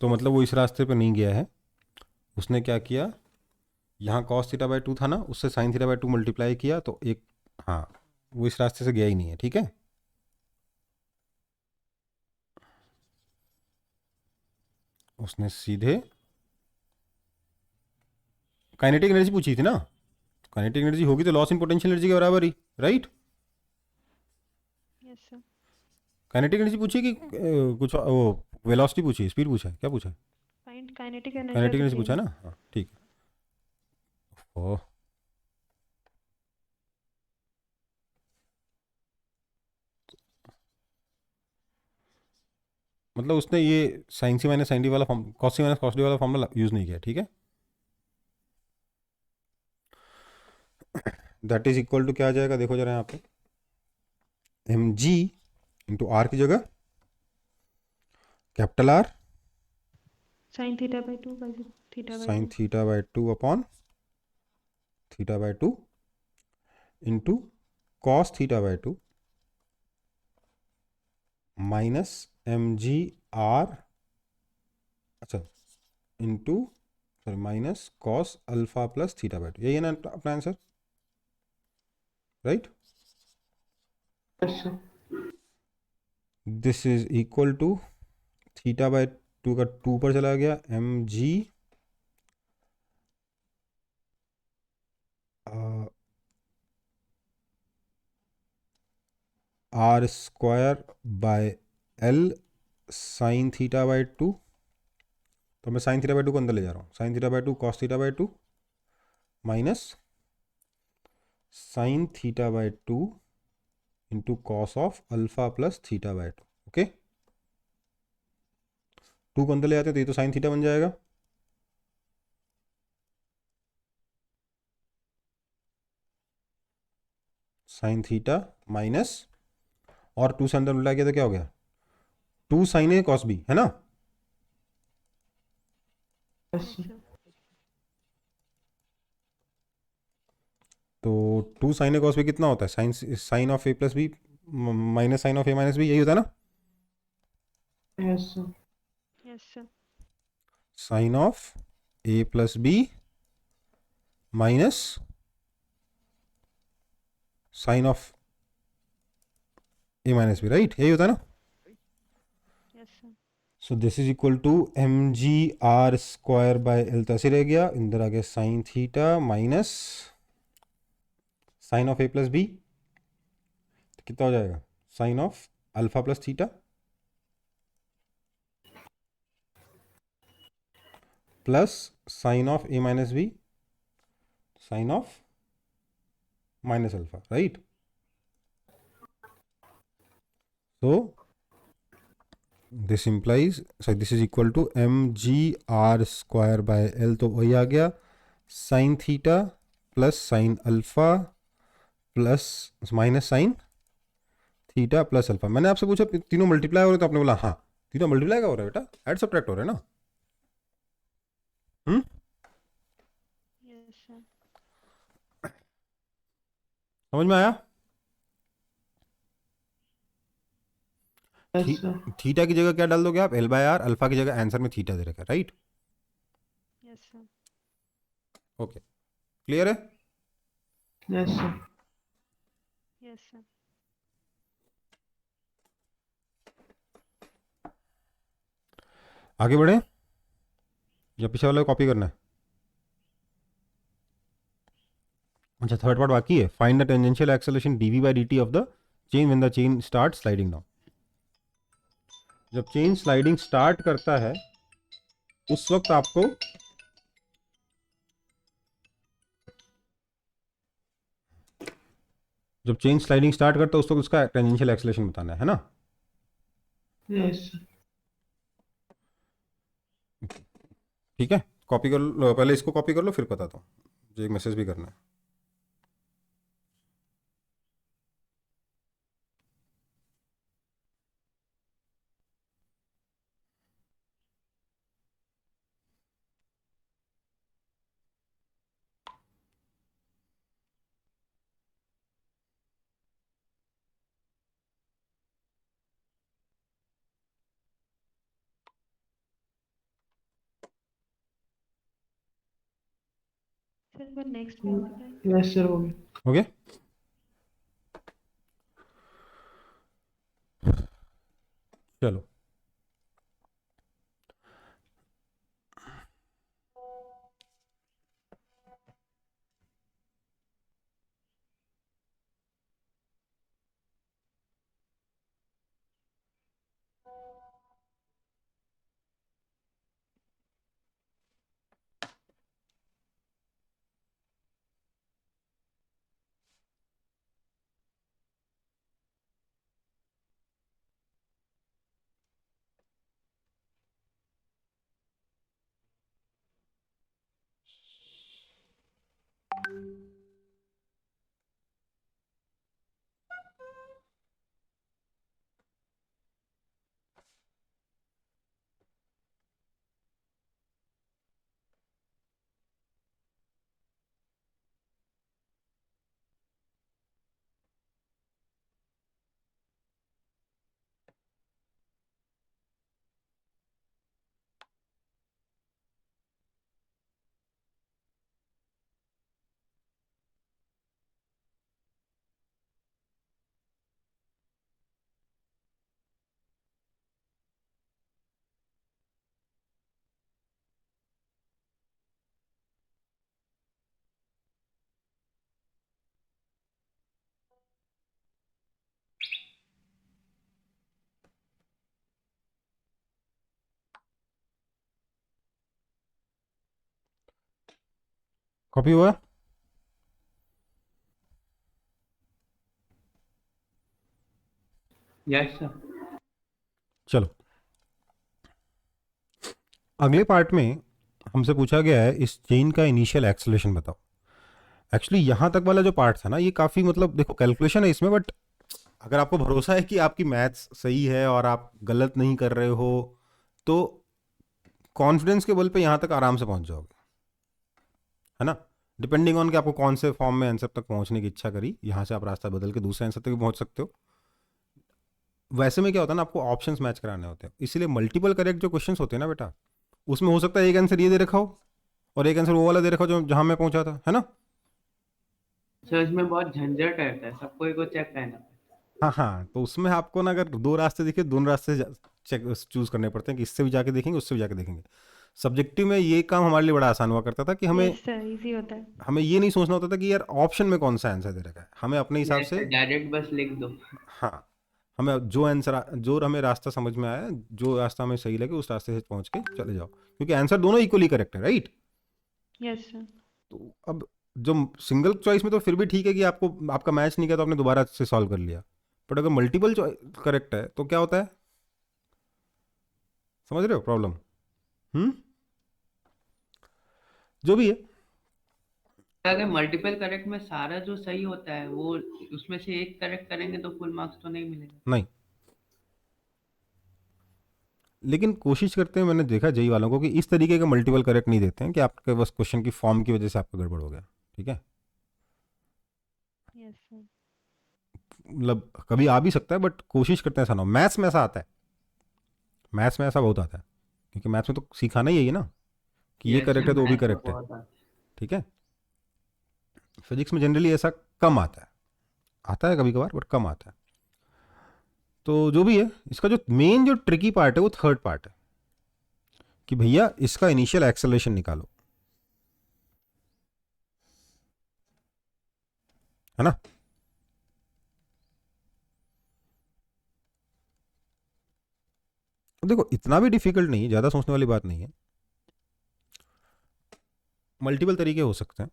तो मतलब वो इस रास्ते पे नहीं गया है, उसने क्या किया, यहाँ कॉस थीटा बाई 2 था ना, उससे साइन थीटा बाई 2 मल्टीप्लाई किया तो एक, हाँ वो इस रास्ते से गया ही नहीं है, ठीक है। उसने सीधे काइनेटिक एनर्जी पूछी थी ना, काइनेटिक एनर्जी होगी तो लॉस इन पोटेंशियल एनर्जी के बराबर ही, right. Yes sir. Kinetic energy पूछी कि कुछ वो वेलोसिटी पूछी, स्पीड पूछा है, क्या पूछा है? Find kinetic energy kinetic of the energy पूछा है प्लेन। ना, हाँ ठीक है। ओह, मतलब उसने ये साइन सी माइनस साइन डी वाला form, cos C minus cos D वाला फॉर्मूला यूज नहीं किया, ठीक है। दैट इज इक्वल टू क्या आ जाएगा, देखो जरा यहाँ पे, एम जी इंटू आर की जगह capital R sine theta by 2 by theta by sine 2 theta by 2 upon theta by 2 into cos theta by 2 minus m ji r, अच्छा, into, sorry, minus cos alpha plus theta by 2, यही है ना अपना answer, right. Yes, sir. This is equal to theta by 2 का 2 पर चला गया, m ji are square by l sine theta by 2, तो मैं साइन थीटा बाई 2 को अंदर ले जा रहा हूँ, sign theta by 2 cos theta by 2 minus sine theta by 2 into cos of alpha plus theta by 2। Okay, 2 को अंदर ले आते हैं तो ये तो साइन थीटा बन जाएगा, साइन थीटा माइनस, और 2 से अंदर मिला गया तो क्या हो गया, 2 साइन ए कॉस बी, है ना। Yes, yes sir. सर। तो 2 साइन ए कॉस बी कितना होता है, sine sine of A plus B minus sine of A minus B, यही होता है ना। Yes, sir. Yes sir. Sine of A plus B minus sine of A minus B, right, यही होता है ना। Yes sir. So this is equal to M ji are square by L, तो ऐसे रह गया, इंदर आ गया sine theta minus sine of A plus B, कितना हो जाएगा, sine of alpha plus theta plus sine of A minus B sine of minus alpha, right. So this implies, so this is equal to mgr square by l, तो वही आ गया sine theta plus sine alpha plus minus sine theta plus alpha. मैंने आपसे पूछा तीनों multiply हो रहे, तो आपने बोला हाँ तीनों मल्टीप्लाई का हो रहा है बेटा, ऐड सब्ट्रैक्ट हो रहा है ना। Yes sir. समझ में आया। Yes, sir. थीटा की जगह क्या डाल दोगे आप, एल बाय आर, अल्फा की जगह आंसर में थीटा दे रखा है, right. Yes sir. Okay, clear है। Yes, sir. Yes, sir. आगे बढ़े या पीछे वाला कॉपी करना है? अच्छा, थर्ड पार्ट बाकी है. Find the tangential acceleration dv by dt of the chain when the chain start sliding down. जब चेन स्लाइडिंग स्टार्ट करता है उस वक्त आपको जब चेन स्लाइडिंग स्टार्ट करता है उस वक्त उसका टेंजेंशियल एक्सेलरेशन बताना है ना? Yes, sir. ठीक है, कॉपी कर लो, पहले इसको कॉपी कर लो फिर बताता हूँ. मुझे एक मैसेज भी करना है. Sir, वो next पेज दिखाएं. Yes, sir. हो गया. ओके, चलो. कॉपी हुआ? Yes sir. चलो, अगले पार्ट में हमसे पूछा गया है इस चेन का इनिशियल एक्सेलरेशन बताओ. एक्चुअली यहाँ तक वाला जो पार्ट था ना ये काफ़ी मतलब देखो कैलकुलेशन है इसमें, बट अगर आपको भरोसा है कि आपकी मैथ्स सही है और आप गलत नहीं कर रहे हो तो कॉन्फिडेंस के बल पे यहाँ तक आराम से पहुँच जाओगे, है ना? डिपेंडिंग ऑन कि आपको कौन से फॉर्म में आंसर तक पहुँचने की इच्छा करी, यहाँ से आप रास्ता बदल के दूसरे आंसर तक भी पहुँच सकते हो. वैसे में क्या होता है ना, आपको ऑप्शंस मैच कराने होते हैं, इसीलिए मल्टीपल करेक्ट जो क्वेश्चंस होते हैं ना बेटा, उसमें हो सकता है एक आंसर ये दे रखा हो और एक आंसर वो वाला दे रखा हो जो जहाँ मैं पहुँचा था, है ना? सर इसमें बहुत झंझट रहता है, सबको एक चेक करना. हाँ हाँ, तो उसमें आपको ना अगर दो रास्ते दिखे दोनों रास्ते चेक चूज करने पड़ते हैं कि इससे भी जाके देखेंगे उससे भी जाके देखेंगे. सब्जेक्टिव में ये काम हमारे लिए बड़ा आसान हुआ करता था कि हमें Yes, sir. Easy होता है. हमें ये नहीं सोचना होता था कि यार ऑप्शन में कौन सा आंसर दे रखा है, हमें अपने हिसाब यस से सर, डायरेक्ट बस लिख दो. हाँ, हमें जो आंसर जो हमें रास्ता समझ में आया, जो रास्ता हमें सही लगे उस रास्ते से पहुंच के चले जाओ, क्योंकि आंसर दोनों इक्वली करेक्ट है, राइट? Yes, sir. तो अब जो सिंगल चॉइस में तो फिर भी ठीक है कि आपको आपका मैच नहीं किया तो आपने दोबारा से सॉल्व कर लिया, बट अगर मल्टीपल करेक्ट है तो क्या होता है, समझ रहे हो प्रॉब्लम? जो भी है. अगर मल्टीपल करेक्ट में सारा जो सही होता है वो उसमें से एक करेक्ट करेंगे तो फुल मार्क्स तो नहीं मिलेगा. नहीं, लेकिन कोशिश करते हैं, मैंने देखा जेई वालों को कि इस तरीके का मल्टीपल करेक्ट नहीं देते हैं कि आपके बस क्वेश्चन की फॉर्म की वजह से आपका गड़बड़ हो गया, ठीक है? Yes, sir. मतलब कभी आ भी सकता है बट कोशिश करते हैं ऐसा ना हो. मैथ्स में ऐसा आता है, मैथ्स में ऐसा बहुत आता है, क्योंकि मैथ्स में तो सिखाना ही है ना कि ये Yes, करेक्ट sir, है तो वो भी math तो करेक्ट है, बहुत आता है. ठीक है? फिजिक्स में जनरली ऐसा कम आता है कभी कभार, बट कम आता है। तो जो भी है, इसका जो मेन जो ट्रिकी पार्ट है वो थर्ड पार्ट है कि भैया इसका इनिशियल एक्सेलरेशन निकालो, है ना। देखो इतना भी डिफिकल्ट नहीं है, ज़्यादा सोचने वाली बात नहीं है। मल्टीपल तरीके हो सकते हैं।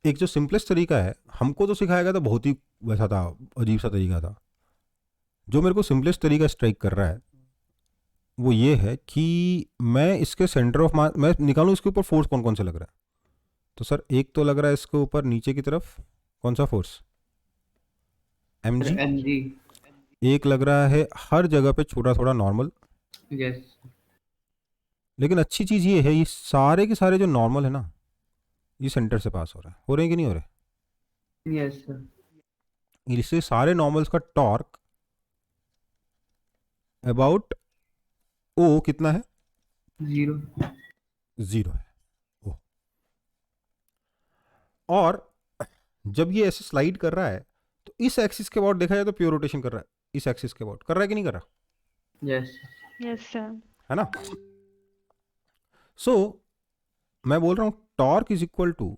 एक जो सिंपलेस्ट तरीका है, हमको तो सिखाया गया था बहुत ही वैसा था, अजीब सा तरीका था। जो मेरे को सिंपलेस्ट तरीका स्ट्राइक कर रहा है वो ये है कि मैं इसके सेंटर ऑफ मास मैं निकालूं, इसके ऊपर फोर्स कौन कौन से लग रहा है। तो सर एक तो लग रहा है इसके ऊपर नीचे की तरफ, कौन सा फोर्स, एम जी। mg। एक लग रहा है हर जगह पे छोटा थोड़ा नॉर्मल। यस लेकिन अच्छी चीज़ ये है, ये सारे के सारे जो नॉर्मल है ना, ये सेंटर से पास हो रहे हैं कि नहीं हो रहे। Yes sir. इससे सारे नॉर्मल्स का टॉर्क अबाउट ओ कितना है, 0। 0 है ओ। और जब ये ऐसे स्लाइड कर रहा है तो इस एक्सिस के अबाउट देखा जाए तो प्योर रोटेशन कर रहा है, इस एक्सिस के अबाउट कर रहा है कि नहीं कर रहा, यस यस सर। है ना। सो मैं बोल रहा हूं torque is equal to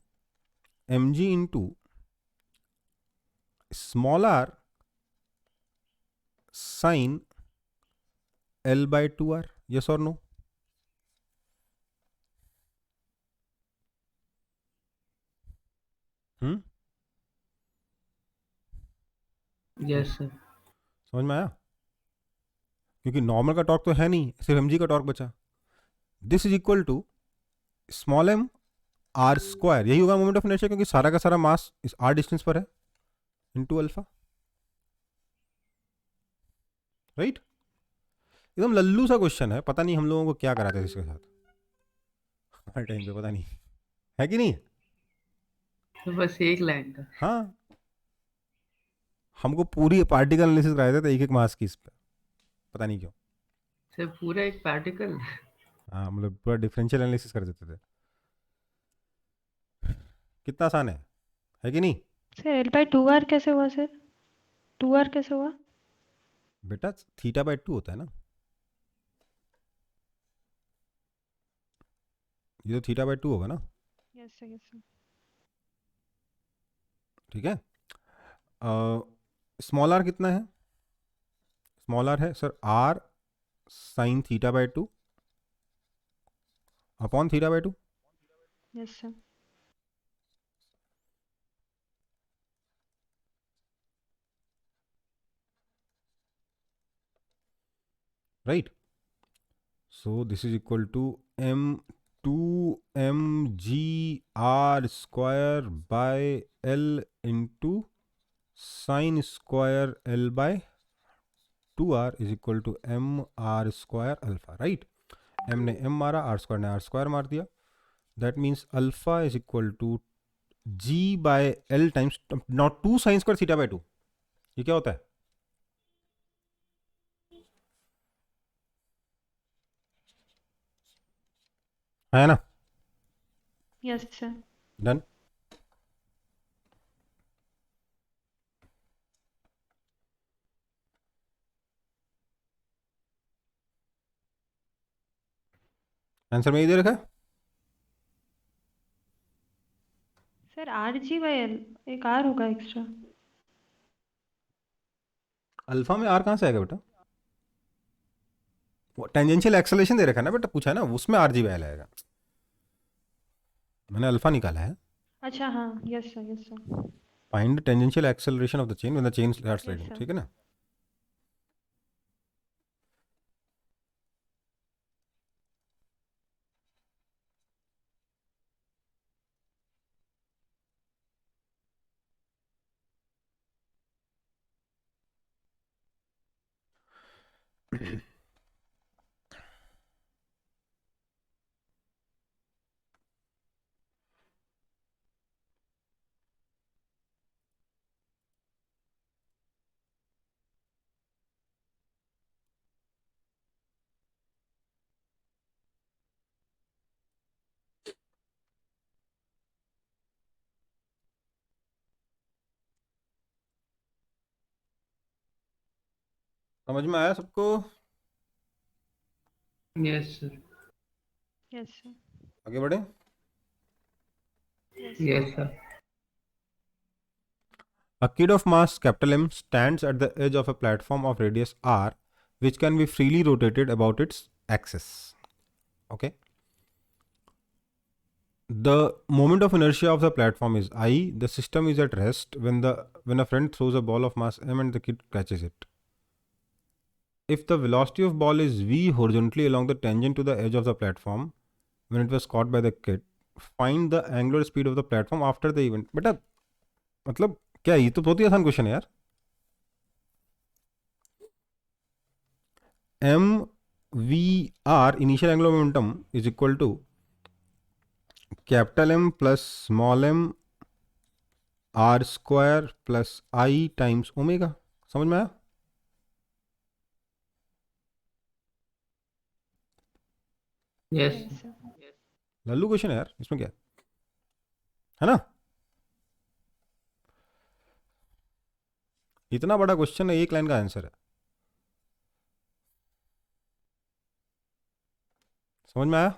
M G into small R sine L by 2r, yes और नो। Yes sir. समझ में आया, क्योंकि नॉर्मल का टॉर्क तो है नहीं, सिर्फ एम जी का टॉर्क बचा। This is equal to small M R square, यही होगा मोमेंट ऑफ इनर्शिया, क्योंकि सारा का सारा मास इस आर डिस्टेंस पर है, इंटू अल्फा, राइट। एकदम लल्लू सा क्वेश्चन है, पता नहीं हम लोगों को क्या कराते थे इसके साथ हर टाइम पे, पता नहीं है कि नहीं। तो बस एक लाइन का। हाँ, हमको पूरी पार्टिकल एनालिसिस कराए थे एक एक मास की इस पे, पता नहीं क्यों। सर पूरा एक पार्टिकल। हाँ, मतलब पूरा डिफरेंशियल एनालिसिस कर देते थे। कितना आसान है कि नहीं। Sir L by two R कैसे हुआ सर? टू आर कैसे हुआ? बेटा थीटा बाई 2 होता है ना, ये तो थीटा बाई 2 होगा ना, यस सर यस सर। ठीक है। स्मॉल आर कितना है, स्मॉल आर है sir R sine theta by 2 upon theta by 2, yes sir. Right. So this is equal to M 2mg r square by L into sine square L by 2r is equal to M R square alpha, right. M ने M मारा, R square ने R square मार दिया, that means alpha is equal to G by L times not 2 sine square theta by 2, ये क्या होता है ना। Yes sir. डन। आंसर में ही दे रखा है। Sir R G by L, एक आर होगा एक्स्ट्रा। अल्फा में आर कहाँ से आएगा बेटा, वो टेंजेंशियल एक्सेलरेशन दे रखा है ना बेटा, पूछा है ना, उसमें आर जी वैल आएगा, मैंने अल्फा निकाला है। अच्छा हाँ, yes sir yes sir. Find tangential acceleration of the chain when the chain start yes sliding, sir. ठीक है ना। समझ में आया सबको? Yes sir. Yes, sir. आगे बढ़े। Yes, sir. Yes sir. A kid of mass capital M stands at the edge of a platform of radius r, which can be freely rotated about its axis. Okay. The moment of inertia of the platform is I. The system is at rest when a friend throws a ball of mass m and the kid catches it. If the velocity of ball is v horizontally along the tangent to the edge of the platform when it was caught by the kid, find the angular speed of the platform after the event. बेटा मतलब क्या, ये तो बहुत ही आसान question है यार। M V R initial angular momentum is equal to capital M plus small M R square plus I times omega. समझ में आया? Yes Yes, sir. लल्लू क्वेश्चन है यार, इसमें क्या है ना? इतना बड़ा क्वेश्चन है, एक लाइन का आंसर है। समझ में आया?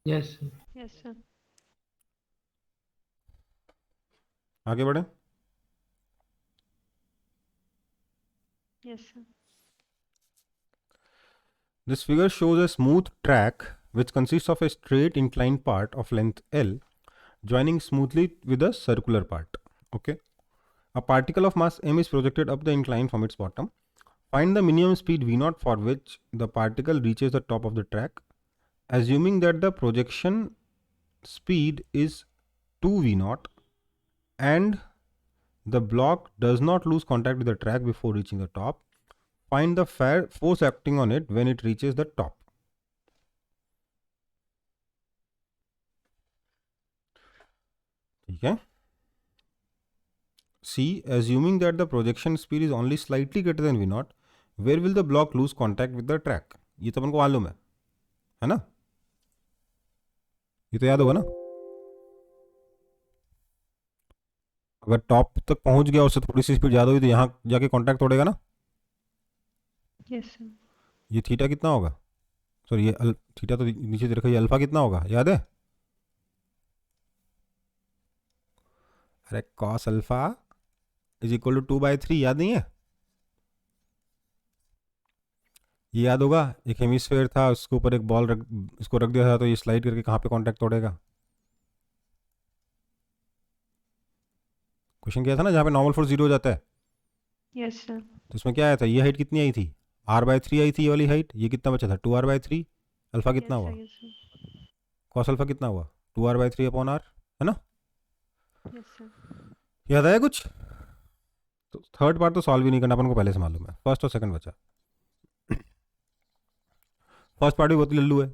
Yes sir. Yes, sir. आगे बढ़े। Yes, sir. This figure shows a smooth track which consists of a straight inclined part of length L joining smoothly with a circular part. Okay. A particle of mass m is projected up the incline from its bottom. Find the minimum speed v0 for which the particle reaches the top of the track. Assuming that the projection speed is 2v0 and the block does not lose contact with the track before reaching the top, find the force acting on it when it reaches the top. ठीक है। C, assuming that the projection speed is only slightly greater than v0, where will the block lose contact with the track? ये तो अपन को मालूम है ना? ये तो याद होगा ना? अगर टॉप तक पहुंच गया, उससे थोड़ी सी स्पीड ज्यादा हुई तो यहाँ जाके कांटेक्ट तोड़ेगा ना? Yes, sir. ये थीटा कितना होगा? सॉरी, ये थीटा तो नीचे दे रखा है, ये अल्फा कितना होगा याद है? अरे cos alpha is equal to 2/3, याद नहीं है? ये याद होगा, एक हेमिस्फेयर था, उसके ऊपर एक बॉल इसको रख दिया था, तो ये स्लाइड करके कहाँ पे कांटेक्ट तोड़ेगा? क्वेश्चन क्या था ना, जहाँ पे नॉर्मल फोर्स 0 हो जाता है। Yes, sir. तो इसमें क्या आया था, ये हाइट कितनी आई थी? r/3 आई थी ये वाली हाइट। ये कितना बचा था? 2r/3। अल्फा कितना Yes, हुआ? sir. Yes, sir. Cos alpha कितना हुआ? 2r/3 अपॉन r, है ना? Yes, sir. याद आया कुछ? तो थर्ड पार्ट तो सॉल्व ही नहीं करना, अपन को पहले से मालूम है। फर्स्ट और सेकंड बचा। फर्स्ट पार्ट भी बहुत लल्लू है,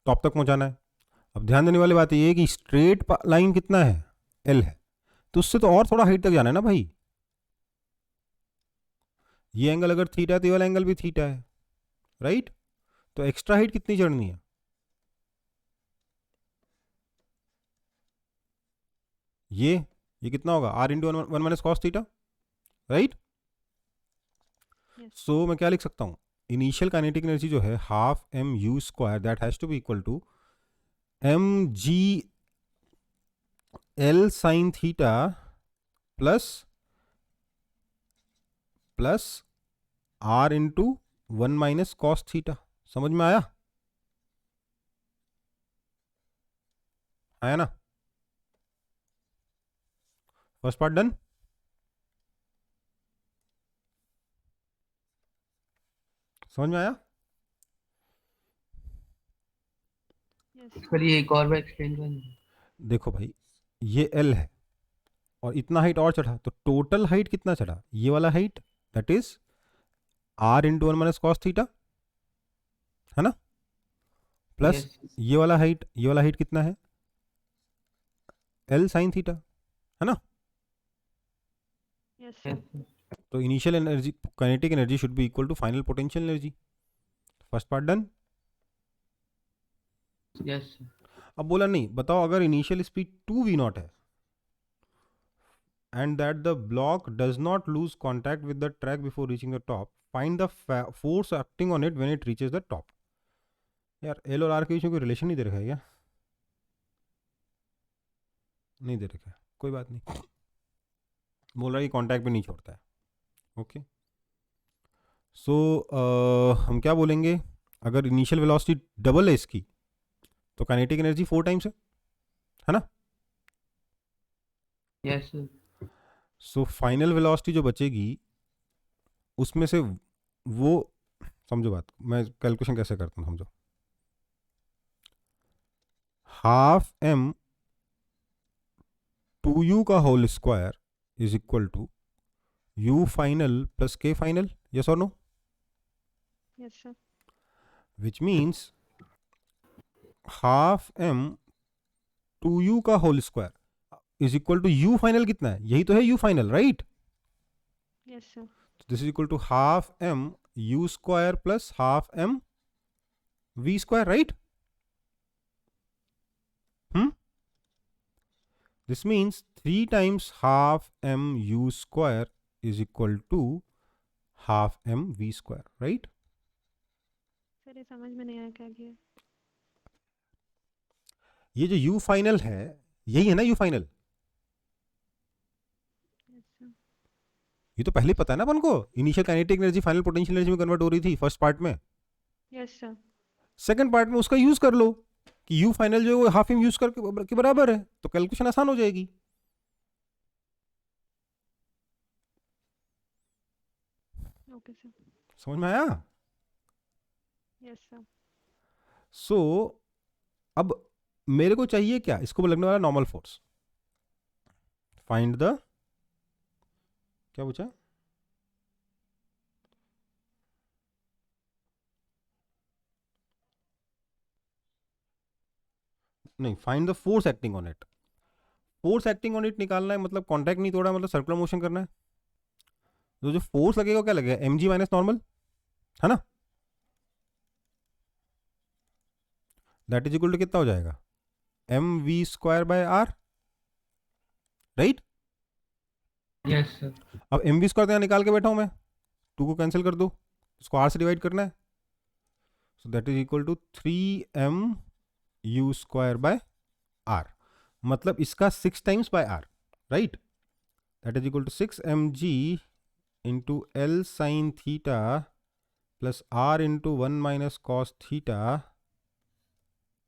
टॉप तक पहुंचाना है। अब ध्यान देने वाली बात ये है कि स्ट्रेट लाइन कितना है? एल है, तो उससे तो और थोड़ा हाइट तक जाना है ना भाई। ये एंगल अगर थीटा है तो ये वाला एंगल भी थीटा है, राइट? तो एक्स्ट्रा हाइट कितनी चढ़नी है? ये कितना होगा? r into 1 minus cos theta, right? Yes. सो मैं क्या लिख सकता हूँ? इनिशियल काइनेटिक एनर्जी जो है half M U square, that has to be equal to M G L sine theta plus R into 1 minus cos theta. समझ में आया? आया ना? First part done. समझ में आया? Yes, sir. चलिए एक और बार एक्सप्लेन कर। देखो भाई, ये एल है और इतना हाइट और चढ़ा, तो टोटल हाइट कितना चढ़ा? ये वाला height, that is R into 1 minus cos theta, है ना? प्लस ये वाला हाइट कितना है? एल साइन थीटा, है ना? Yes, sir. तो initial energy, kinetic energy should be equal to final potential energy. First part done. Yes. अब बोला नहीं, बताओ अगर इनिशियल स्पीड 2v0 है, and that the block does not lose contact with the track before reaching the top, find the force acting on it when it reaches the top. यार L और are के बीच में कोई relation नहीं दे रखा है क्या? नहीं दे रखा है, कोई बात नहीं, बोल रहा है कि कॉन्टैक्ट पे नहीं छोड़ता है. ओके, सो हम क्या बोलेंगे, अगर इनिशियल वेलोसिटी डबल है इसकी तो काइनेटिक एनर्जी 4 टाइम्स है ना. Yes sir. So final velocity जो बचेगी उसमें से वो, समझो बात, मैं कैलकुलेशन कैसे करता हूँ समझो. हाफ एम 2u का whole square is equal to u final plus k final. Yes और no? Yes sir. Which means half m 2u का whole square is equal to u final कितना है, यही तो है u final, right? Yes sir. This is equal to half m u square plus half m v square, right? This means 3 times half m u square is equal to half m v square, right? Sir ये समझ में नहीं आया क्या किया. ये जो u final है यही है ना u फाइनल. Yes sir. ये तो पहले ही पता है ना अपन को, initial kinetic energy final potential energy में कन्वर्ट हो रही थी फर्स्ट पार्ट में. Yes sir. सेकंड पार्ट में उसका यूज कर लो कि u फाइनल जो है वो हाफ m यूज करके के बराबर है, तो कैलकुलेशन आसान हो जाएगी. Okay sir. समझ में आया? Yes sir. सो अब मेरे को चाहिए क्या, इसको लगने वाला नॉर्मल फोर्स. फाइंड द, क्या पूछा? नहीं, find the force acting on it. Force acting on it निकालना है, मतलब कांटेक्ट नहीं तोड़ा, मतलब सर्कुलर मोशन करना है. तो जो फोर्स लगेगा क्या लगेगा, एम जी माइनस नॉर्मल, है ना? दैट इज इक्वल टू कितना हो जाएगा, M V square by R, right? Yes sir. अब एम वी स्क्वायर निकाल के बैठा हूं मैं, 2 को कैंसिल कर दो, इसको आर से डिवाइड करना है. So that is equal to 3m u square by R, मतलब इसका 6 times by R, right? That is equal to 6mg into L sine theta plus R into 1 minus cos theta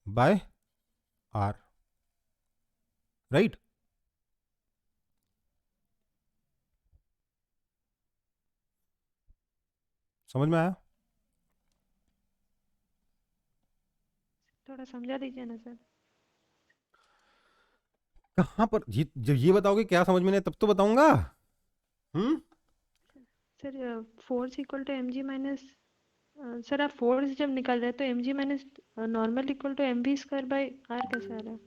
by R, right? समझ में आया? थोड़ा समझा दीजिए ना sir. कहाँ पर जब ये बताओगे क्या समझ में नहीं तब तो बताऊंगा. Sir force equal to M G minus, sir आप फोर्स जब निकाल रहे हैं तो M G minus normal equal to M V square by R कैसे आ रहा है?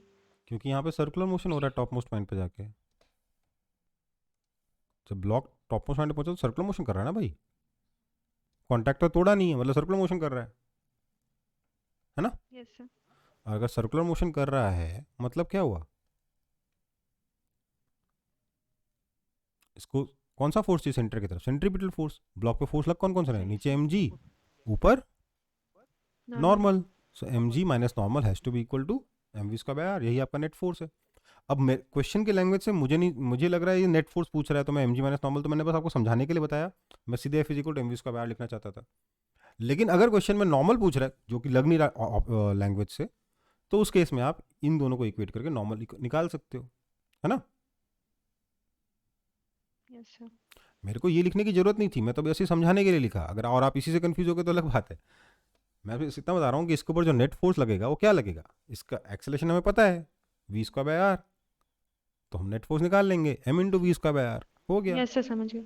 क्योंकि यहाँ पे सर्कुलर मोशन हो रहा है टॉप मोस्ट पॉइंट पे जाके. जब ब्लॉक टॉप मोस्ट पॉइंट पे पहुंचा तो सर्कुलर मोशन कर रहा है ना भाई, कॉन्टैक्ट तो तोड़ा नहीं है, मतलब सर्कुलर मोशन कर रहा है ना? Yes sir. अगर सर्कुलर मोशन कर रहा है मतलब क्या हुआ, इसको कौन सा फोर्स चाहिए सेंटर की तरफ, सेंट्रीपिटल फोर्स. ब्लॉक पे फोर्स लग कौन कौन सा है, नीचे एम जी, ऊपर normal. So M G minus normal has to be equal to M V square by R, यही आपका नेट फोर्स है. अब क्वेश्चन के लैंग्वेज से मुझे लग रहा है ये नेट फोर्स पूछ रहा है, तो मैं एम जी माइनस नॉर्मल तो मैंने बस आपको समझाने के लिए बताया, मैं सीधे F is equal to M V square by R लिखना चाहता था. लेकिन अगर क्वेश्चन में नॉर्मल पूछ रहा है जो कि लग नहीं रहा लैंग्वेज से, तो उस केस में आप इन दोनों को इक्वेट करके नॉर्मल निकाल सकते हो, है ना? Yes sir. मेरे को ये लिखने की जरूरत नहीं थी, मैं तो बस ऐसे समझाने के लिए लिखा. अगर और आप इसी से कंफ्यूज हो गए तो अलग बात है. मैं बस इतना बता रहा हूँ कि इसके ऊपर जो नेट फोर्स लगेगा वो क्या लगेगा, इसका एक्सेलेरेशन हमें पता है वी स्क्वायर बाय आर, तो हम नेट फोर्स निकाल लेंगे M into V square by R, हो गया. यस सर, समझ गए.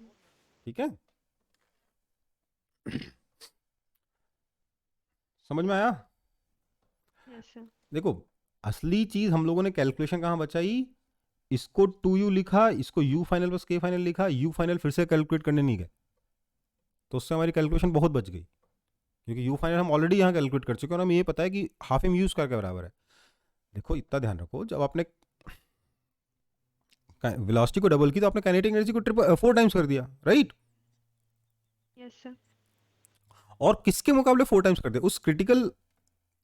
ठीक है, समझ में आया? Yes sir. देखो असली चीज हम लोगों ने कैलकुलेशन कहाँ बचाई, इसको 2u लिखा, इसको u final plus k final लिखा, u फाइनल फिर से कैलकुलेट करने नहीं गए, तो उससे हमारी कैलकुलेशन बहुत बच गई, क्योंकि u फाइनल हम ऑलरेडी यहाँ कैलकुलेट कर चुके हैं और हमें ये पता है कि हाफ एम यू स्क्वायर के बराबर है. देखो इतना ध्यान रखो, जब आपने वेलोसिटी को डबल की तो आपने काइनेटिक एनर्जी को 4 टाइम्स कर दिया, राइट? Yes sir. और किसके मुकाबले 4 टाइम्स कर दिया? उस क्रिटिकल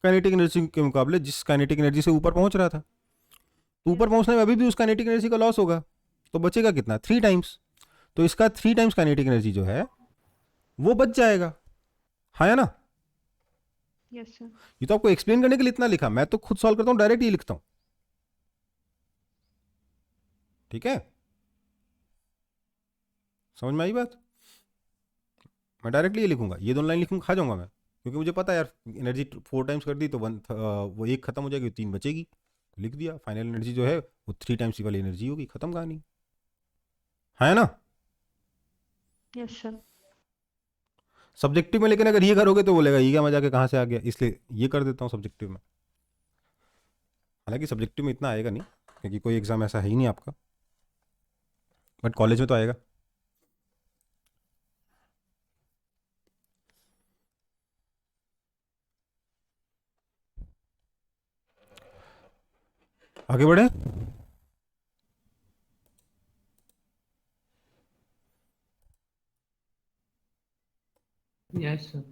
काइनेटिक एनर्जी के मुकाबले जिस काइनेटिक एनर्जी से ऊपर पहुंच रहा था। तो ऊपर पहुंचने में अभी भी उस काइनेटिक एनर्जी का लॉस होगा, तो बचेगा कितना? 3 टाइम्स। तो इसका 3 टाइम्स काइनेटिक एनर्जी जो है वो बच जाएगा, हाँ या ना? Yes sir. ये तो आपको एक्सप्लेन करने के लिए इतना लिखा, मैं तो खुद सॉल्व करता हूं, डायरेक्ट ये लिखता हूं, ठीक है? समझ में आई बात? मैं डायरेक्टली ये लिखूंगा, ये 2 लाइन लिखूंगा, खा जाऊंगा मैं, क्योंकि मुझे पता है यार एनर्जी 4 टाइम्स कर दी तो वो 1 खत्म हो जाएगी, 3 बचेगी, तो लिख दिया। फाइनल एनर्जी जो है वो 3 टाइम्स वाली एनर्जी होगी, खत्म कहानी, है ना? Yes sir. सब्जेक्टिव में लेकिन अगर ये करोगे तो बोलेगा ये क्या मजा के कहाँ से आ गया, इसलिए ये कर देता हूँ सब्जेक्टिव में। हालांकि सब्जेक्टिव में इतना आएगा नहीं, क्योंकि कोई एग्जाम ऐसा है ही नहीं आपका, बट कॉलेज में तो आएगा। आगे बढ़े। Yes sir.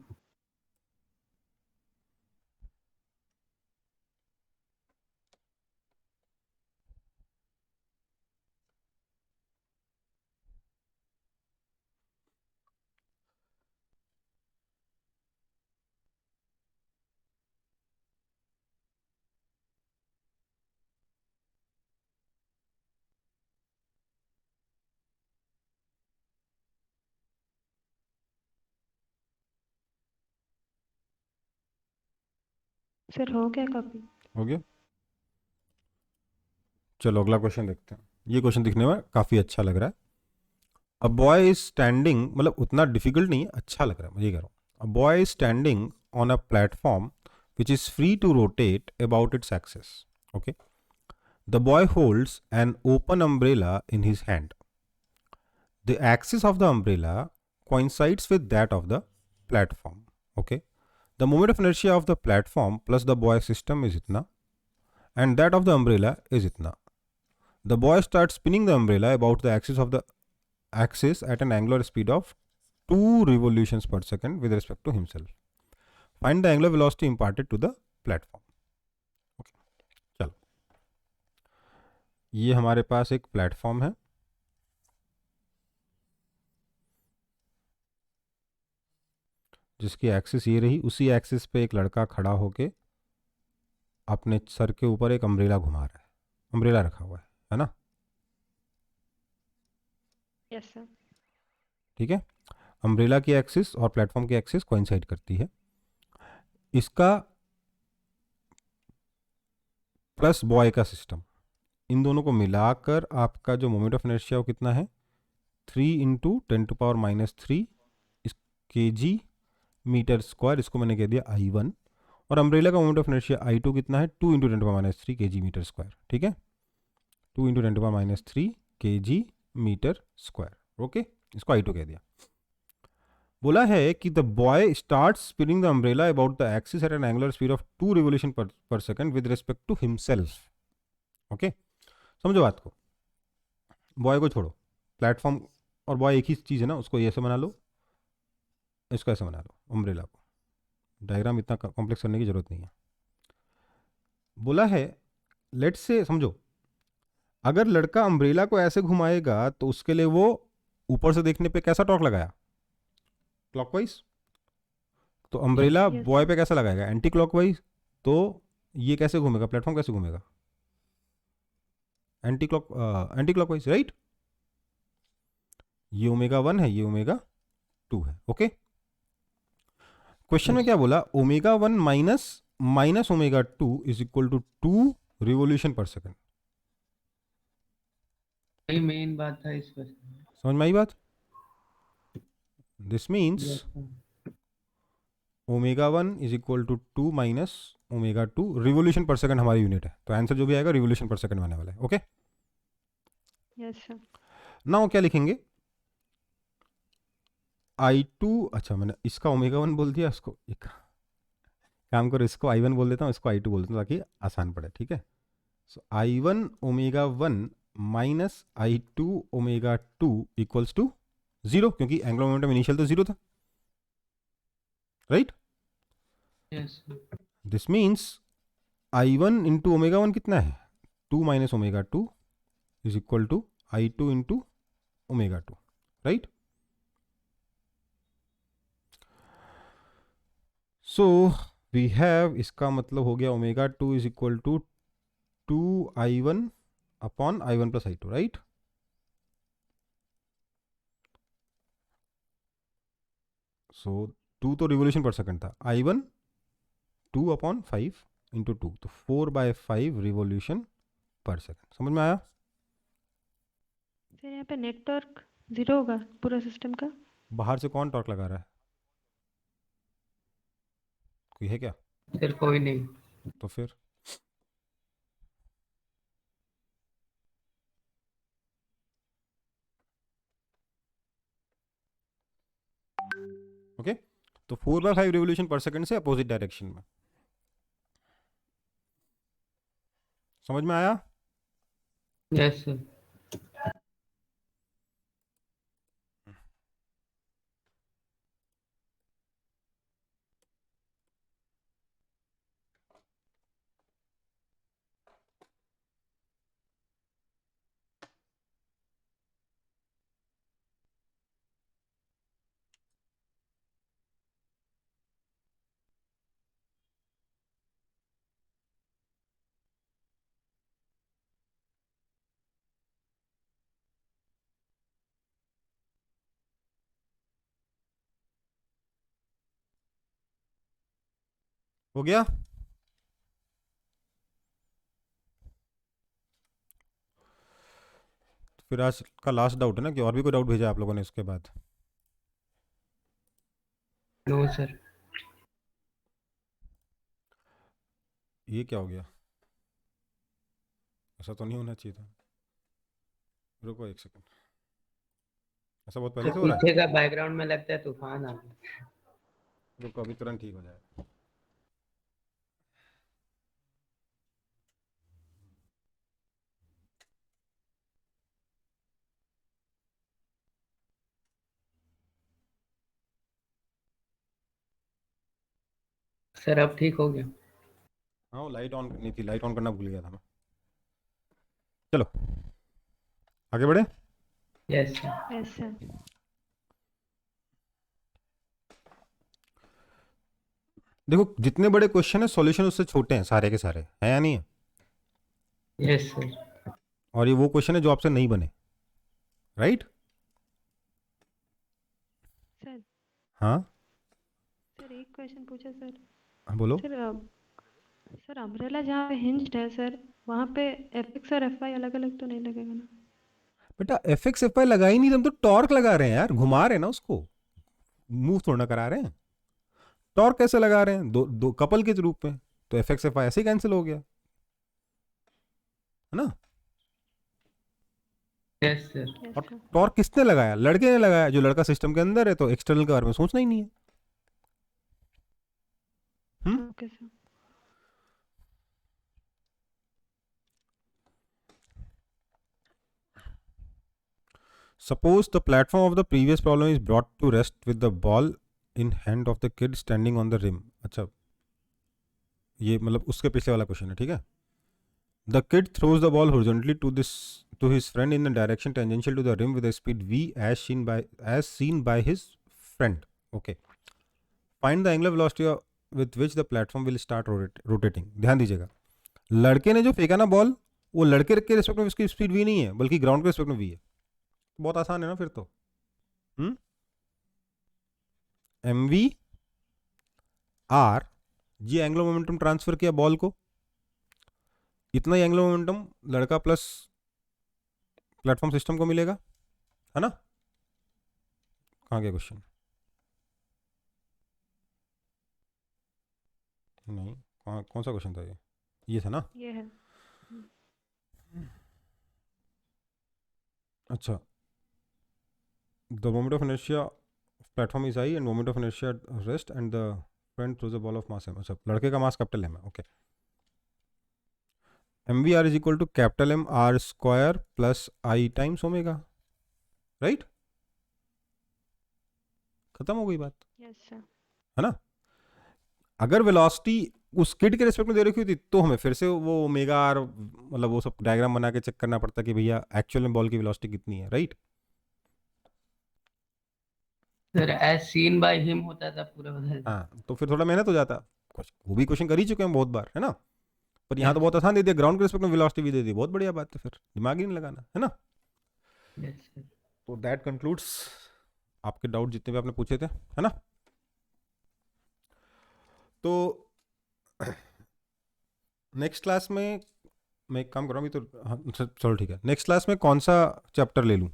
सर हो गया कॉपी? हो गया। चलो अगला क्वेश्चन देखते हैं। ये क्वेश्चन दिखने में काफ़ी अच्छा लग रहा है। अ बॉय इज स्टैंडिंग, मतलब उतना डिफिकल्ट नहीं है, अच्छा लग रहा है, मुझे कह रहा हूँ। A boy is standing on a platform which is free to rotate about its axis. Okay, the boy holds an open umbrella in his hand. The axis of the umbrella coincides with that of the platform. Okay, the moment of inertia of the platform plus the boy system is itna, and that of the umbrella is itna. The boy starts spinning the umbrella about the axis at an angular speed of 2 revolutions per second with respect to himself. Find the angular velocity imparted to the platform. Okay, चलो, ये हमारे पास एक platform है, जिसकी axis ये रही। उसी axis पे एक लड़का खड़ा होके अपने सर के ऊपर एक अम्ब्रेला घुमा रहा है, अम्ब्रेला रखा हुआ है ना? Yes sir. ठीक है, अम्ब्रेला की एक्सिस और प्लेटफॉर्म की एक्सिस कोइंसाइड करती है। इसका प्लस बॉय का सिस्टम, इन दोनों को मिलाकर आपका जो मोमेंट ऑफ इनर्शिया वो कितना है? 3 इंटू 10⁻³ kg मीटर स्क्वायर। इसको मैंने कह दिया I1। और अम्ब्रेला का मोमेंट ऑफ इनर्शिया I2 कितना है? 2 इंटू 10⁻³ kg मीटर स्क्वायर। ठीक है, 2 into 10⁻³ kg metre square. Okay, इसको I2 कह दिया। बोला है कि the boy start spinning the umbrella about the axis at an angular speed of 2 revolution पर second with respect to himself. Okay, समझो बात को, बॉय को छोड़ो, प्लेटफॉर्म और बॉय एक ही चीज़ है ना, उसको ऐसे बना लो, इसको ऐसे बना लो, अम्ब्रेला को। डायग्राम इतना कॉम्प्लेक्स करने की जरूरत नहीं है। बोला है, लेट्स से समझो, अगर लड़का अम्ब्रेला को ऐसे घुमाएगा तो उसके लिए वो ऊपर से देखने पे कैसा टॉर्क लगाया? क्लॉकवाइज। तो अम्ब्रेला Yes. बॉय पे कैसा लगाएगा? Anti clockwise. तो ये कैसे घूमेगा? प्लेटफॉर्म कैसे घूमेगा? Anti clockwise, right? ये ω1 है, ये ω2 है। ओके, क्वेश्चन में क्या बोला? ω1 minus ω2 is equal to 2 revolution पर सेकंड। यही मेन बात था इस क्वेश्चन में। समझ में आई बात? This means yes sir. ω1 is equal to 2 minus ω2। Revolution पर सेकंड हमारी यूनिट है, तो आंसर जो भी आएगा रिवोल्यूशन पर सेकंड आने वाला है। Okay, yes sir. नाउ क्या लिखेंगे? I2, अच्छा मैंने इसका ω1 बोल दिया, इसको एक काम करो, इसको I1 बोल देता हूँ, इसको I2 बोल देता हूँ ताकि आसान पड़े। ठीक है, so I1 ω1 minus I2 omega 2 equals to 0, क्योंकि एंगुलर मोमेंटम इनिशियल तो 0 था, right? Yes sir, this means I1 into omega 1 कितना है? 2 minus omega 2 is equal to I2 into omega 2, right? So we have, इसका मतलब हो गया omega 2 is equal to 2I1 upon I1 plus I2, right? So 2 तो revolution per second था, I1 2 upon 5 into 2, तो 4/5 revolution per second. समझ में आया? सर यहाँ पे नेट टॉर्क 0 होगा पूरा सिस्टम का? बाहर से कौन टॉर्क लगा रहा है? कोई है क्या? सर कोई नहीं। तो फिर ओके, तो 4/5 रिवोल्यूशन पर सेकंड से अपोजिट डायरेक्शन में। समझ में आया? यस सर, हो गया? फिर आज का लास्ट डाउट है ना, कि और भी कोई डाउट भेजा आप लोगों ने इसके बाद? No sir. ये क्या हो गया? ऐसा तो नहीं होना चाहिए था। रुको एक सेकंड, ऐसा बहुत पहले से हो रहा है? पीछे का बैकग्राउंड में लगता है तूफान आ गया। रुको, अभी तुरंत ठीक हो जाएगा। सर अब ठीक हो गया। हाँ, वो लाइट ऑन करनी थी, लाइट ऑन करना भूल गया था मैं। चलो आगे बढ़े। Yes sir. Yes sir. देखो, जितने बड़े क्वेश्चन है सॉल्यूशन उससे छोटे हैं सारे के सारे, हैं या नहीं है? Yes sir. और ये वो क्वेश्चन है जो आपसे नहीं बने, राइट? सर हाँ सर एक क्वेश्चन पूछा सर। हाँ, बोलो। सर सर अम्ब्रेला जहाँ पे हिंज्ड है सर, वहाँ पे एफएक्स और एफआई अलग अलग तो नहीं लगेगा ना? बेटा एफएक्स एफआई लगा ही नहीं, हम तो टॉर्क लगा रहे हैं यार, घुमा रहे हैं ना उसको, मूव थोड़ा करा रहे हैं। टॉर्क कैसे लगा रहे हैं? दो दो कपल के रूप में, तो एफएक्स एफआई ऐसे ही कैंसिल हो गया, है ना? Yes sir. यस और सर। टॉर्क किसने लगाया? लड़के ने लगाया, जो लड़का सिस्टम के अंदर है, तो एक्सटर्नल के बारे में सोचना ही नहीं है। Okay sir. Suppose the platform of the previous problem is brought to rest with the ball in hand of the kid standing on the rim. अच्छा, ये मतलब उसके पिछले वाला क्वेश्चन है, ठीक है? The kid throws the ball horizontally to his friend in the direction tangential to the rim with a speed v as seen by his friend. Okay. Find the angular velocity with which the platform will start rotating. ध्यान दीजिएगा, लड़के ने जो फेंका ना ball, वो लड़के के रिस्पेक्ट में उसकी स्पीड v नहीं है, बल्कि ग्राउंड के रिस्पेक्ट में v है। बहुत आसान है ना फिर तो। mv r, ये एंगुलर मोमेंटम ट्रांसफर किया बॉल को, इतना ही एंगुलर मोमेंटम लड़का प्लस प्लेटफॉर्म सिस्टम को मिलेगा, है ना? कहाँ गया क्वेश्चन? नहीं, कौन सा क्वेश्चन था ये था ना? ये है। अच्छा, the moment of inertia platform is I and moment of inertia rest and the friend throws a ball of mass m। अच्छा, लड़के का मास कैपिटल m है, okay. MVR is equal to capital M R square plus I times omega, right? खत्म हो गई बात, yes sir. है ना? अगर वेलोसिटी उस किड के रिस्पेक्ट में दे रखी होती तो हमें फिर से वो ओमेगा आर मतलब वो सब डायग्राम बना के चेक करना पड़ता कि भैया एक्चुअल में बॉल की वेलोसिटी कितनी है, right? Sir as seen by him होता था पूरा बदल। हाँ, तो फिर थोड़ा मेहनत हो जाता। वो भी क्वेश्चन कर ही चुके हैं बहुत बार, है ना? पर यहाँ तो बहुत आसान दे दिया, ग्राउंड के रिस्पेक्ट में वेलोसिटी भी दे दी, बहुत बढ़िया बात है, फिर दिमाग ही नहीं लगाना, है ना? Yes sir. तो दैट कंक्लूड्स आपके डाउट जितने भी आपने पूछे थे, है ना? तो नेक्स्ट क्लास में मैं एक काम कर रहा हूँ अभी तो, हाँ, चलो ठीक है, नेक्स्ट क्लास में कौन सा चैप्टर ले लूँ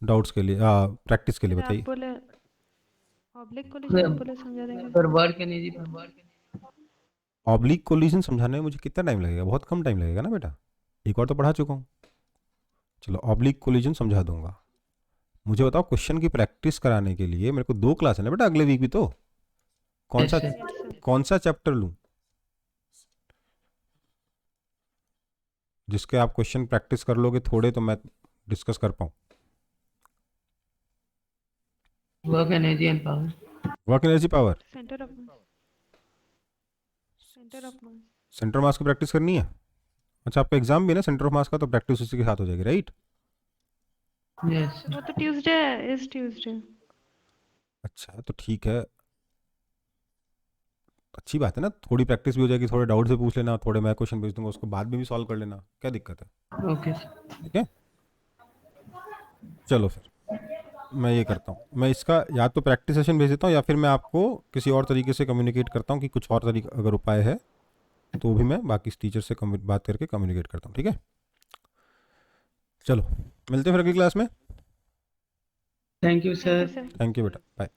डाउट्स के लिए, प्रैक्टिस के लिए सर आप बताइए। बोले ऑब्लिक कोलिजन आप बोले समझा देंगे। सर वर्क एनर्जी पर ऑब्लिक कोलिजन समझाने में मुझे कितना टाइम लगेगा? बहुत कम टाइम लगेगा ना बेटा, एक और तो पढ़ा चुका हूँ। चलो ऑब्लिक कोलिजन समझा दूंगा। मुझे बताओ क्वेश्चन की प्रैक्टिस कराने के लिए मेरे को 2 क्लास है ना बेटा अगले वीक भी, तो कौन सा Yes, sir. कौन सा चैप्टर लूँ जिसके आप क्वेश्चन प्रैक्टिस कर लोगे थोड़े, तो मैं डिस्कस कर पाऊँ। Work energy and power. Work energy power, centre of mass. Centre of mass. Centre mass की प्रैक्टिस करनी है। अच्छा आपका एग्जाम भी है ना सेंटर ऑफ मास का, तो प्रैक्टिस उसी के साथ हो जाएगी, राइट? यस वो तो ट्यूसडे है, इस ट्यूसडे। अच्छा तो ठीक है, अच्छी बात है ना, थोड़ी प्रैक्टिस भी हो जाएगी, थोड़े डाउट से पूछ लेना, थोड़े मैं क्वेश्चन भेज दूंगा, उसको बाद में भी सॉल्व कर लेना, क्या दिक्कत है? Okay sir. ठीक है, चलो फिर मैं ये करता हूँ, मैं इसका या तो प्रैक्टिस सेशन भेज देता हूँ या फिर मैं आपको किसी और तरीके से कम्युनिकेट करता हूँ कि कुछ और तरीका अगर उपाय है तो भी मैं बाकी टीचर से बात करके कम्युनिकेट करता हूँ, ठीक है? चलो मिलते हैं फिर अगली क्लास में। Thank you thank you sir. Sir. Thank you बेटा, बाय।